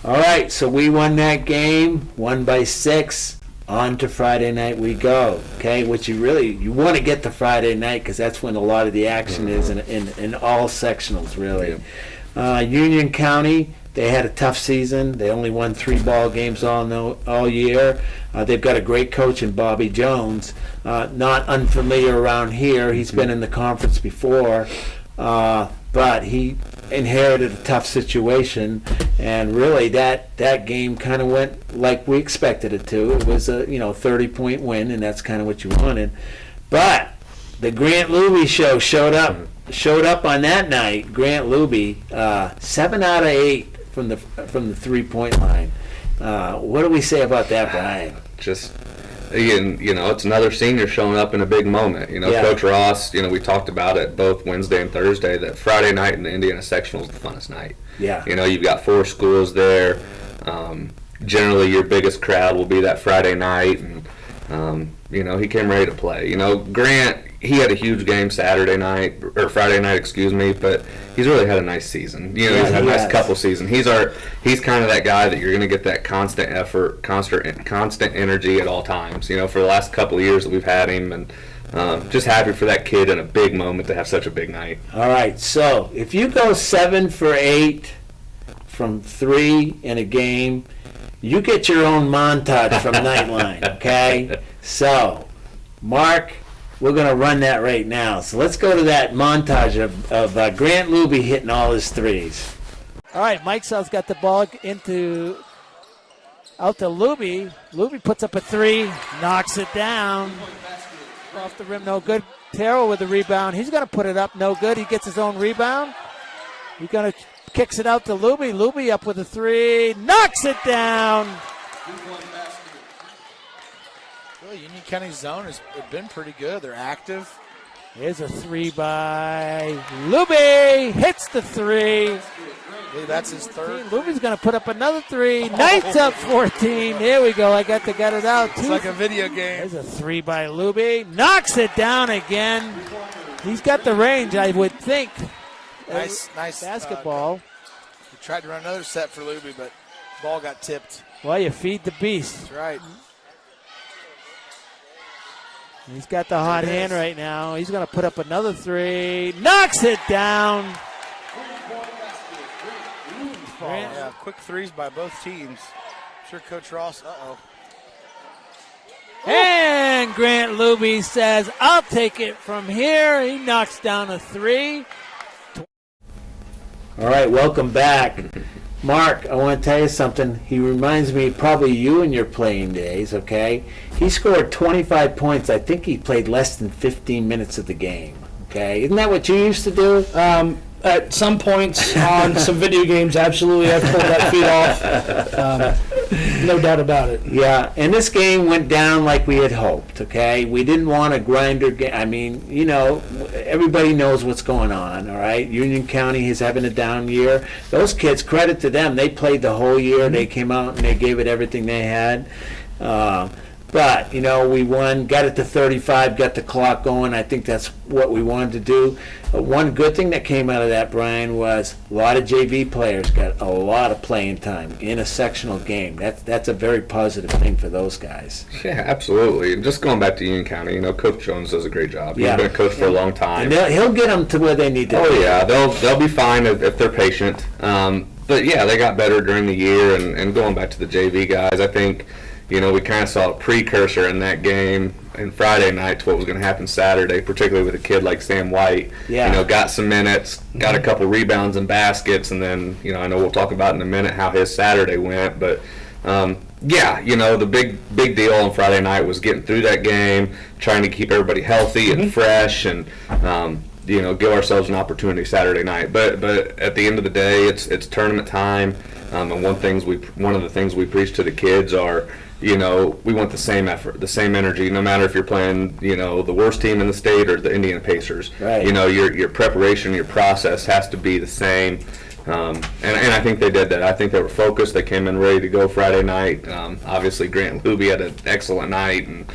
All right, so we won that game, won by 6. On to Friday night we go, okay? Which you want to get to Friday night because that's when a lot of the action is in all sectionals, really. Union County, they had a tough season. They only won 3 ball games all year. They've got a great coach in Bobby Jones. Not unfamiliar around here. He's been in the conference before, but he inherited a tough situation, and really that game kind of went like we expected it to. It was a 30-point win, and that's kind of what you wanted. But the Grant Luby show showed up on that night. Grant Luby, 7 out of 8 from the 3-point line. What do we say about that, Brian? Just, again, it's another senior showing up in a big moment. Yeah. Coach Ross, we talked about it both Wednesday and Thursday, that Friday night in the Indiana sectional is the funnest night. Yeah. You've got 4 schools there. Generally, your biggest crowd will be that Friday night, and he came ready to play. Grant, he had a huge game Friday night, but he's really had a nice season. He's had a nice couple seasons. He's kind of that guy that you're going to get that constant effort, constant energy at all times. For the last couple of years that we've had him, and just happy for that kid in a big moment to have such a big night. All right, so if you go 7 for 8 from 3 in a game, you get your own montage from Knightline, okay? So, Mark, we're going to run that right now. So let's go to that montage of Grant Luby hitting all his threes. All right, Mike Sell's got the ball out to Luby. Luby puts up a 3, knocks it down. Off the rim, no good. Terrell with the rebound. He's going to put it up, no good. He gets his own rebound. He's going to kicks it out to Luby. Luby up with a 3, knocks it down. Really, Union County's zone has been pretty good. They're active. Here's a 3 by Luby. Hits the 3. That's his third. Luby's going to put up another 3. Knights up 14. There we go. I got it out. It's like a video game. There's a 3 by Luby. Knocks it down again. He's got the range, I would think. Nice basketball. He tried to run another set for Luby, but ball got tipped. Well, you feed the beast. That's right. He's got the hot hand right now. He's going to put up another 3. Knocks it down. Yeah, quick threes by both teams. I'm sure Coach Ross, And Grant Luby says, I'll take it from here. He knocks down a 3. All right, welcome back. Mark, I want to tell you something. He reminds me probably you in your playing days, okay? He scored 25 points. I think he played less than 15 minutes of the game, okay? Isn't that what you used to do? at some points on some video games, absolutely, I've pulled that feet off. No doubt about it. Yeah, and this game went down like we had hoped, okay? We didn't want a grinder game. I mean, everybody knows what's going on, all right? Union County is having a down year. Those kids, credit to them, they played the whole year. Mm-hmm. They came out and they gave it everything they had. But, we won, got it to 35, got the clock going. I think that's what we wanted to do. One good thing that came out of that, Brian, was a lot of JV players got a lot of playing time in a sectional game. That's a very positive thing for those guys. Yeah, absolutely. And just going back to Union County, Coach Jones does a great job. He's been a coach for a long time. And he'll get them to where they need to be. Oh, yeah. They'll be fine if they're patient. But, yeah, they got better during the year. And going back to the JV guys, I think – we kind of saw a precursor in that game and Friday night to what was going to happen Saturday, particularly with a kid like Sam White. Yeah. Got some minutes, got a couple rebounds and baskets, and then, I know we'll talk about in a minute how his Saturday went. But, the big deal on Friday night was getting through that game, trying to keep everybody healthy and fresh, and give ourselves an opportunity Saturday night. But at the end of the day, it's tournament time, and one of the things we preach to the kids are, we want the same effort, the same energy, no matter if you're playing, the worst team in the state or the Indiana Pacers. Right. Your preparation, your process has to be the same. And I think they did that. I think they were focused. They came in ready to go Friday night. Obviously, Grant Luby had an excellent night, and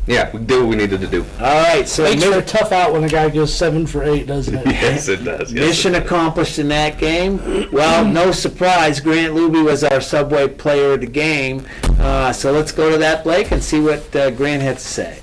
we did what we needed to do. All right, so makes for a tough out when a guy goes 7 for 8, doesn't it? Yes, it does. Mission accomplished in that game. Well, no surprise, Grant Luby was our Subway player of the game. So let's go to that, Blake, and see what Grant had to say.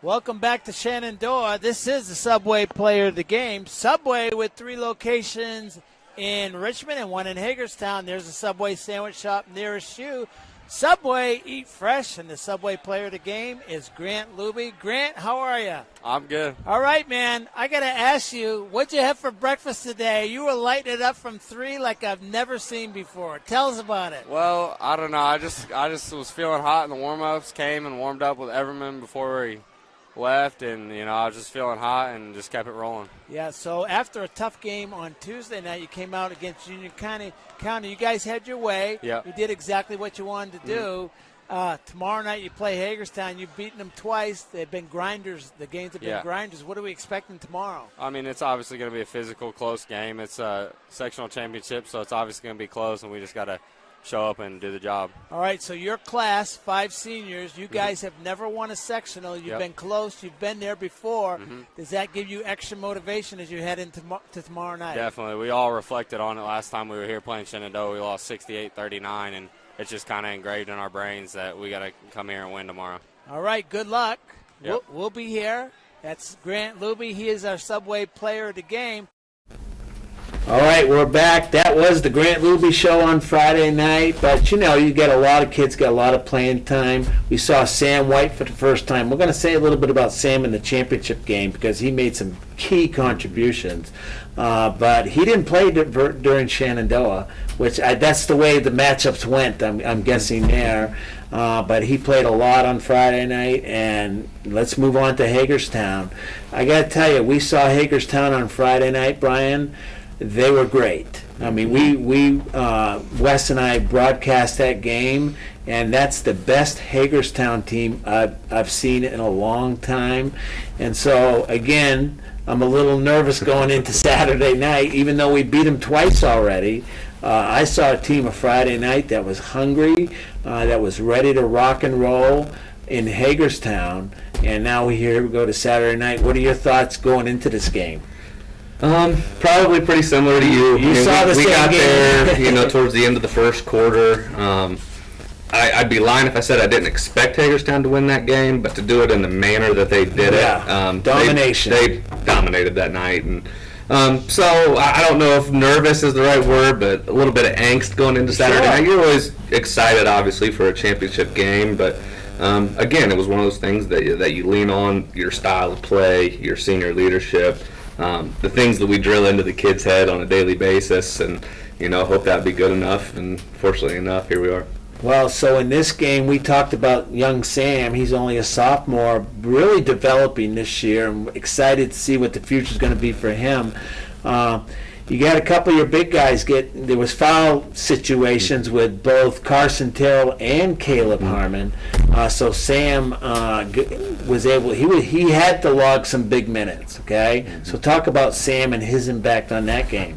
Welcome back to Shenandoah. This is the Subway player of the game. Subway with 3 locations in Richmond and 1 in Hagerstown. There's a Subway sandwich shop nearest you. Subway, eat fresh, and the Subway player of the game is Grant Luby. Grant, how are you? I'm good. All right, man. I got to ask you, what'd you have for breakfast today? You were lighting it up from 3 like I've never seen before. Tell us about it. Well, I don't know. I just was feeling hot in the warm-ups, came and warmed up with Everman before he left, and I was just feeling hot and just kept it rolling. Yeah, so after a tough game on Tuesday night, you came out against Union County. You guys had your way. Yeah. You did exactly what you wanted to do. Tomorrow night you play Hagerstown. You've beaten them twice. They've been grinders. The games have been grinders. What are we expecting tomorrow? I mean, it's obviously going to be a physical, close game. It's a sectional championship, so it's obviously going to be close, and we just got to show up and do the job. All right, so your class, 5 seniors, you guys have never won a sectional. You've been close. You've been there before. Does that give you extra motivation as you head into tomorrow night? Definitely. We all reflected on it last time we were here playing Shenandoah. We lost 68-39, and it's just kind of engraved in our brains that we got to come here and win tomorrow. All right, good luck. Yep. We'll be here. That's Grant Luby. He is our Subway player of the game. All right, we're back. That was the Grant Luby show on Friday night. But, you get a lot of kids, got a lot of playing time. We saw Sam White for the first time. We're going to say a little bit about Sam in the championship game because he made some key contributions. But he didn't play during Shenandoah, which that's the way the matchups went, I'm guessing there. But he played a lot on Friday night. And let's move on to Hagerstown. I got to tell you, we saw Hagerstown on Friday night, Brian. They were great. I mean, we Wes and I broadcast that game, and that's the best Hagerstown team I've seen in a long time. And so, again, I'm a little nervous going into Saturday night, even though we beat them twice already. I saw a team of Friday night that was hungry, that was ready to rock and roll in Hagerstown, and now here we go to Saturday night. What are your thoughts going into this game? Probably pretty similar to you. You saw the same we got game. there, towards the end of the first quarter. I'd be lying if I said I didn't expect Hagerstown to win that game, but to do it in the manner that they did it, domination. They dominated that night, and so I don't know if nervous is the right word, but a little bit of angst going into Saturday night. You're always excited, obviously, for a championship game, but again, it was one of those things that you lean on your style of play, your senior leadership. The things that we drill into the kids' head on a daily basis, and hope that'd be good enough. And fortunately enough, here we are. Well, so in this game, we talked about young Sam. He's only a sophomore, really developing this year. I'm excited to see what the future is going to be for him. You got a couple of your big guys there was foul situations with both Carson Terrell and Caleb Harmon. So Sam was able, he had to log some big minutes, okay? So talk about Sam and his impact on that game.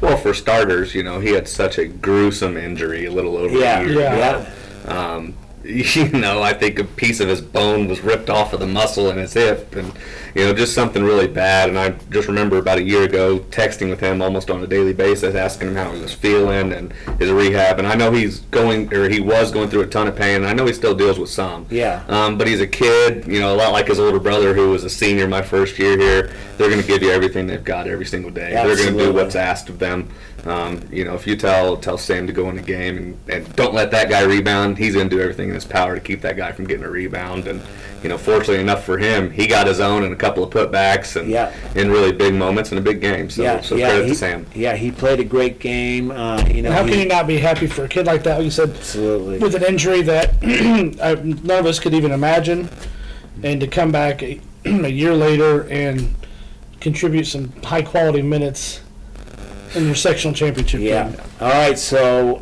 Well, for starters, he had such a gruesome injury a little over a year ago. I think a piece of his bone was ripped off of the muscle in his hip, and just something really bad. And I just remember about a year ago texting with him almost on a daily basis, asking him how he was feeling and his rehab. And I know he was going through a ton of pain, and I know he still deals with some. Yeah. But he's a kid, a lot like his older brother, who was a senior my first year here. They're going to give you everything they've got every single day. Absolutely. They're going to do what's asked of them. If you tell Sam to go in the game and don't let that guy rebound, he's going to do everything in his power to keep that guy from getting a rebound. And fortunately enough for him, he got his own in a couple of putbacks and in really big moments in a big game. So credit to Sam. Yeah, he played a great game. How can you not be happy for a kid like that? Like you said, absolutely, with an injury that none of us could even imagine, and to come back a year later and contribute some high quality minutes in your sectional championship game. All right, so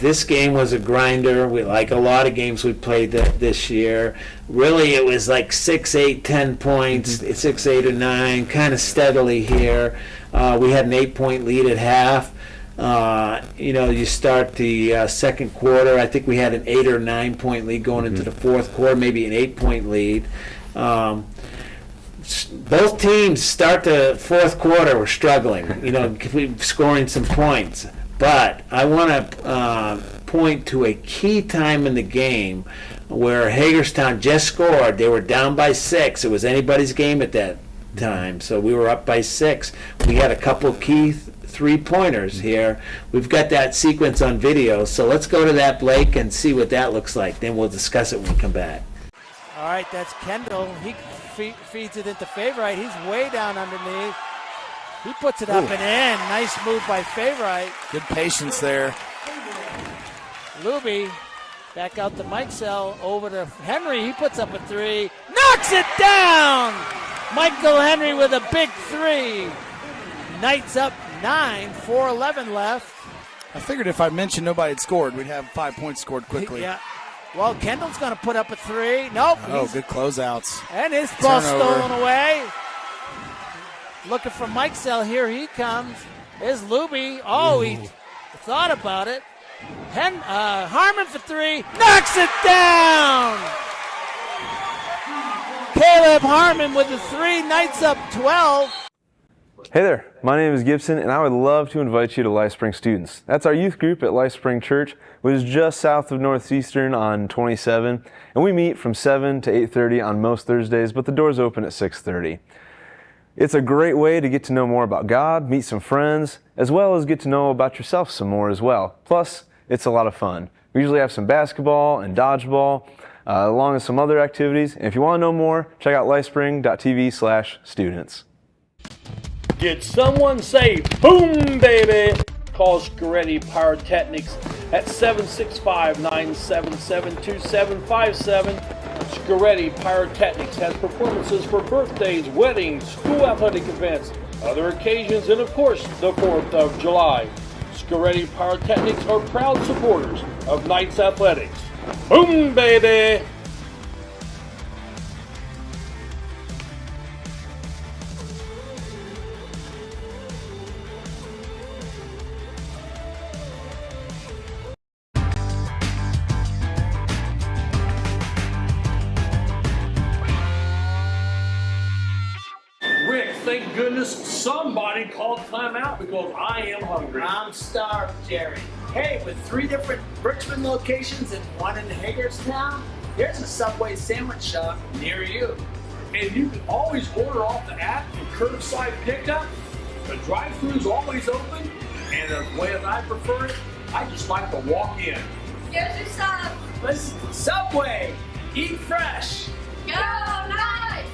this game was a grinder. We like a lot of games we played this year. Really, it was like 6, 8, 10 points, 6, 8, or 9, kind of steadily here. We had an 8-point lead at half. You start the second quarter. I think we had an 8 or 9 point lead going into the fourth quarter, maybe an 8-point lead. Both teams start the fourth quarter were struggling, scoring some points. But I want to point to a key time in the game where Hagerstown just scored. They were down by 6. It was anybody's game at that time, so we were up by 6. We had a couple of key three-pointers here. We've got that sequence on video, so let's go to that, Blake, and see what that looks like. Then we'll discuss it when we come back. All right, that's Kendall. He feeds it into Favorite. He's way down underneath. He puts it up and in. Nice move by Favorite. Good patience there. Luby back out to Mike Sell. Over to Henry. He puts up a 3. Knocks it down! Michael Henry with a big 3. Knights up 9. 4:11 left. I figured if I mentioned nobody had scored, we'd have 5 points scored quickly. Yeah. Well, Kendall's going to put up a 3. Nope. Oh, good closeouts. And his ball stolen away. Looking for Mike Sell. Here he comes. There's Luby. Oh, he thought about it. Harmon for 3. Knocks it down. Caleb Harmon with a 3. Knights up 12. Hey there, my name is Gibson, and I would love to invite you to LifeSpring Students. That's our youth group at LifeSpring Church, which is just south of Northeastern on 27, and we meet from 7 to 8:30 on most Thursdays, but the doors open at 6:30. It's a great way to get to know more about God, meet some friends, as well as get to know about yourself some more as well. Plus, it's a lot of fun. We usually have some basketball and dodgeball, along with some other activities. And if you want to know more, check out lifespring.tv/students. Get someone safe. Boom, baby. Call Scaretti Pyrotechnics at 765-977-2757. Scaretti Pyrotechnics has performances for birthdays, weddings, school athletic events, other occasions, and of course, the 4th of July. Scaretti Pyrotechnics are proud supporters of Knights Athletics. Boom, baby. Thank goodness somebody called timeout because I am hungry. I'm starved, Jerry. Hey, with 3 different Richmond locations and 1 in Hagerstown, there's a Subway sandwich shop near you. And you can always order off the app and curbside pickup. The drive-thru's always open, and the way that I prefer it, I just like to walk in. Here's your sub. Listen, Subway, eat fresh. Go Knights!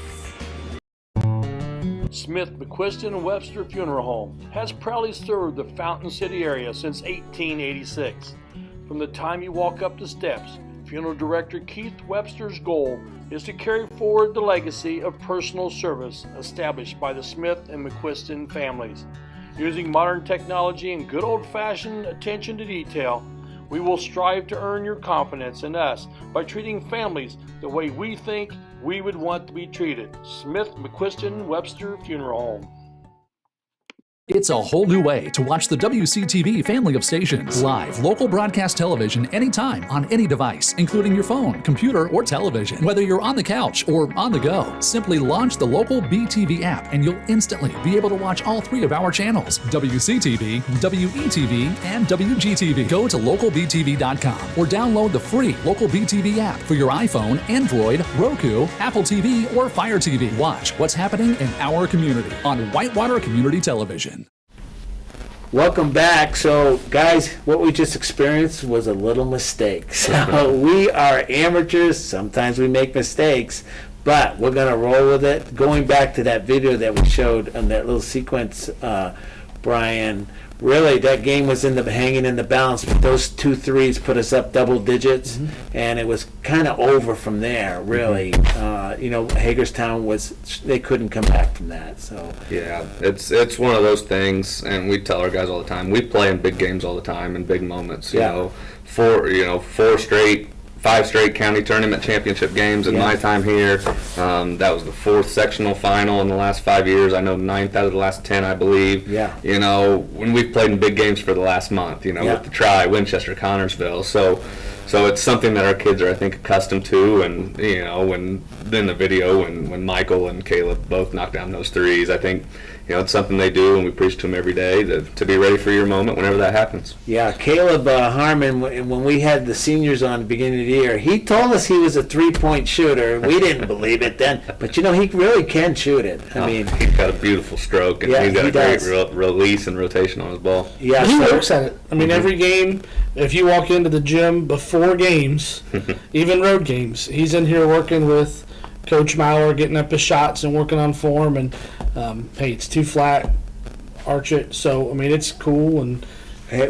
Smith, McQuiston, and Webster Funeral Home has proudly served the Fountain City area since 1886. From the time you walk up the steps, Funeral Director Keith Webster's goal is to carry forward the legacy of personal service established by the Smith and McQuiston families. Using modern technology and good old-fashioned attention to detail, we will strive to earn your confidence in us by treating families the way we think we would want to be treated. Smith McQuiston Webster Funeral Home. It's a whole new way to watch the WCTV family of stations. Live, local broadcast television anytime on any device, including your phone, computer, or television. Whether you're on the couch or on the go, simply launch the local BTV app and you'll instantly be able to watch all 3 of our channels, WCTV, WETV, and WGTV. Go to localbtv.com or download the free Local BTV app for your iPhone, Android, Roku, Apple TV, or Fire TV. Watch what's happening in our community on Whitewater Community Television. Welcome back. So, guys, what we just experienced was a little mistake. So, we are amateurs. Sometimes we make mistakes, but we're going to roll with it. Going back to that video that we showed on that little sequence, Brian, really, that game was hanging in the balance, but those 2 threes put us up double digits, and it was kind of over from there, really. Hagerstown they couldn't come back from that. So yeah, it's one of those things, and we tell our guys all the time, we play in big games all the time, in big moments. You know, 5 straight county tournament championship games in my time here. That was the 4th sectional final in the last 5 years. I know 9th out of the last 10, I believe. Yeah. When we've played in big games for the last month, with the Tri, Winchester, Connorsville. So it's something that our kids are, I think, accustomed to. And, when in the video, when Michael and Caleb both knock down those threes, I think, it's something they do, and we preach to them every day to be ready for your moment whenever that happens. Yeah, Caleb Harmon, when we had the seniors on at the beginning of the year, he told us he was a 3-point shooter. We didn't believe it then, but he really can shoot it. I mean, he's got a beautiful stroke, and he's got a great release and rotation on his ball. Yeah, he works at it. I mean, every game, if you walk into the gym before games, even road games, he's in here working with Coach Maurer, getting up his shots and working on form, and hey, it's too flat, arch it. So, I mean, it's cool. And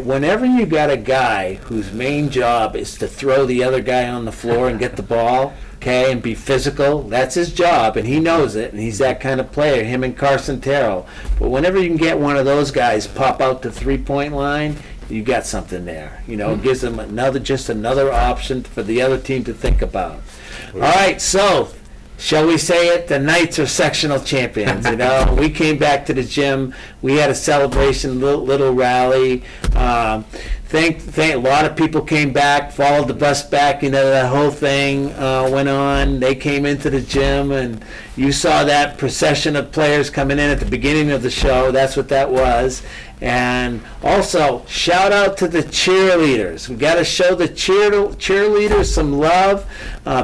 whenever you got a guy whose main job is to throw the other guy on the floor and get the ball, okay, and be physical, that's his job, and he knows it, and he's that kind of player, him and Carson Terrell. But whenever you can get one of those guys pop out the 3-point line, you got something there. It gives them another option for the other team to think about. All right, so shall we say it? The Knights are sectional champions. We came back to the gym. We had a celebration, little rally. A lot of people came back, followed the bus back. That whole thing went on. They came into the gym, and you saw that procession of players coming in at the beginning of the show. That's what that was. And also, shout out to the cheerleaders. We got to show the cheerleaders some love.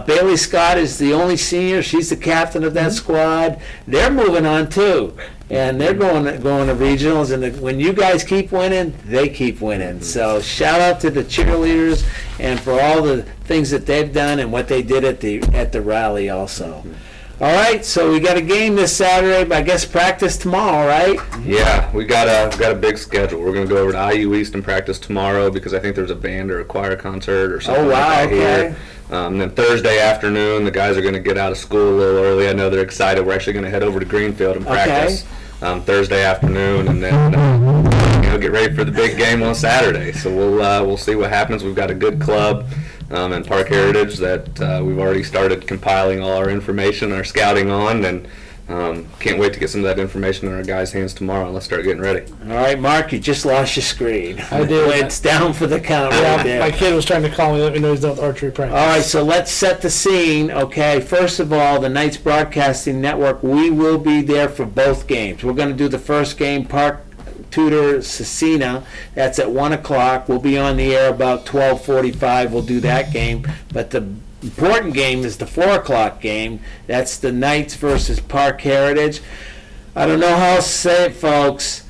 Bailey Scott is the only senior. She's the captain of that squad. They're moving on too, and they're going to regionals. And when you guys keep winning, they keep winning. So shout out to the cheerleaders and for all the things that they've done and what they did at the rally also. All right, so we got a game this Saturday, but I guess practice tomorrow, right? Yeah, we got a big schedule. We're going to go over to IU East and practice tomorrow because I think there's a band or a choir concert or something like that here. Then Thursday afternoon, the guys are going to get out of school a little early. I know they're excited. We're actually going to head over to Greenfield and practice Thursday afternoon, and then get ready for the big game on Saturday. So we'll see what happens. We've got a good club. And Park Heritage that we've already started compiling all our information, our scouting on, and can't wait to get some of that information in our guys' hands tomorrow, and let's start getting ready. All right, Mark, you just lost your screen. I did. It's down for the count. My kid was trying to call me, let me know he's done with archery practice. All right, so let's set the scene. Okay, first of all, the Knights Broadcasting Network, we will be there for both games. We're going to do the first game, Park Tudor Cecina. That's at 1 o'clock. We'll be on the air about 12:45. We'll do that game. But the important game is the 4 o'clock game. That's the Knights versus Park Heritage. I don't know how else to say it, folks.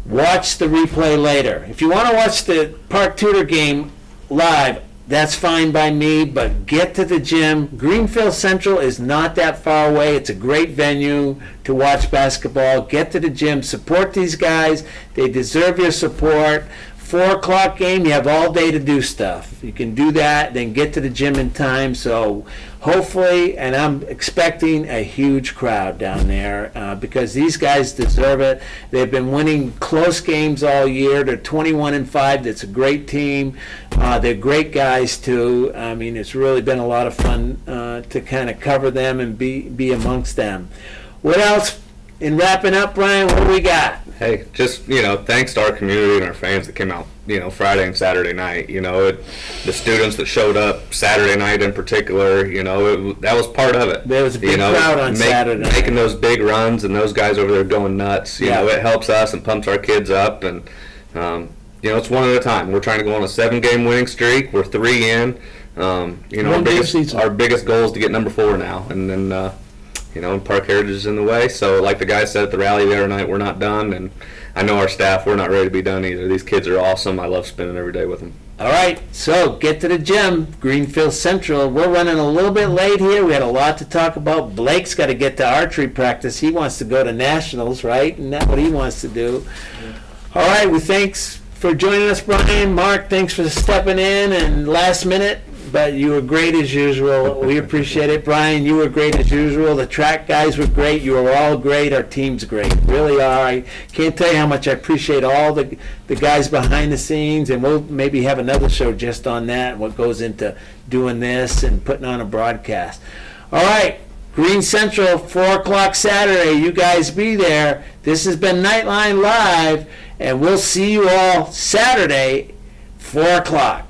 Watch the replay later. If you want to watch the Park Tudor game live, that's fine by me, but get to the gym. Greenfield Central is not that far away. It's a great venue to watch basketball. Get to the gym. Support these guys. They deserve your support. 4 o'clock game, you have all day to do stuff. You can do that, then get to the gym in time. So hopefully, and I'm expecting a huge crowd down there because these guys deserve it. They've been winning close games all year. They're 21-5. That's a great team. They're great guys too. I mean, it's really been a lot of fun to kind of cover them and be amongst them. What else? In wrapping up, Brian, what do we got? Hey, just, thanks to our community and our fans that came out, Friday and Saturday night. The students that showed up Saturday night in particular, that was part of it. There was a big crowd on Saturday. Making those big runs and those guys over there going nuts. You know, it helps us and pumps our kids up. And, it's one at a time. We're trying to go on a 7-game winning streak. We're 3 in. Our biggest goal is to get number 4 now. And then, and Park Heritage is in the way. So like the guy said at the rally the other night, we're not done. And I know our staff, we're not ready to be done either. These kids are awesome. I love spending every day with them. All right, so get to the gym, Greenfield Central. We're running a little bit late here. We had a lot to talk about. Blake's got to get to archery practice. He wants to go to nationals, right? And that's what he wants to do. All right, well, thanks for joining us, Brian. Mark, thanks for stepping in and last minute. But you were great as usual. We appreciate it. Brian, you were great as usual. The track guys were great. You were all great. Our team's great. Really are. I can't tell you how much I appreciate all the guys behind the scenes. And we'll maybe have another show just on that, what goes into doing this and putting on a broadcast. All right. Green Central, 4 o'clock Saturday. You guys be there. This has been Knightline Live. And we'll see you all Saturday, 4 o'clock.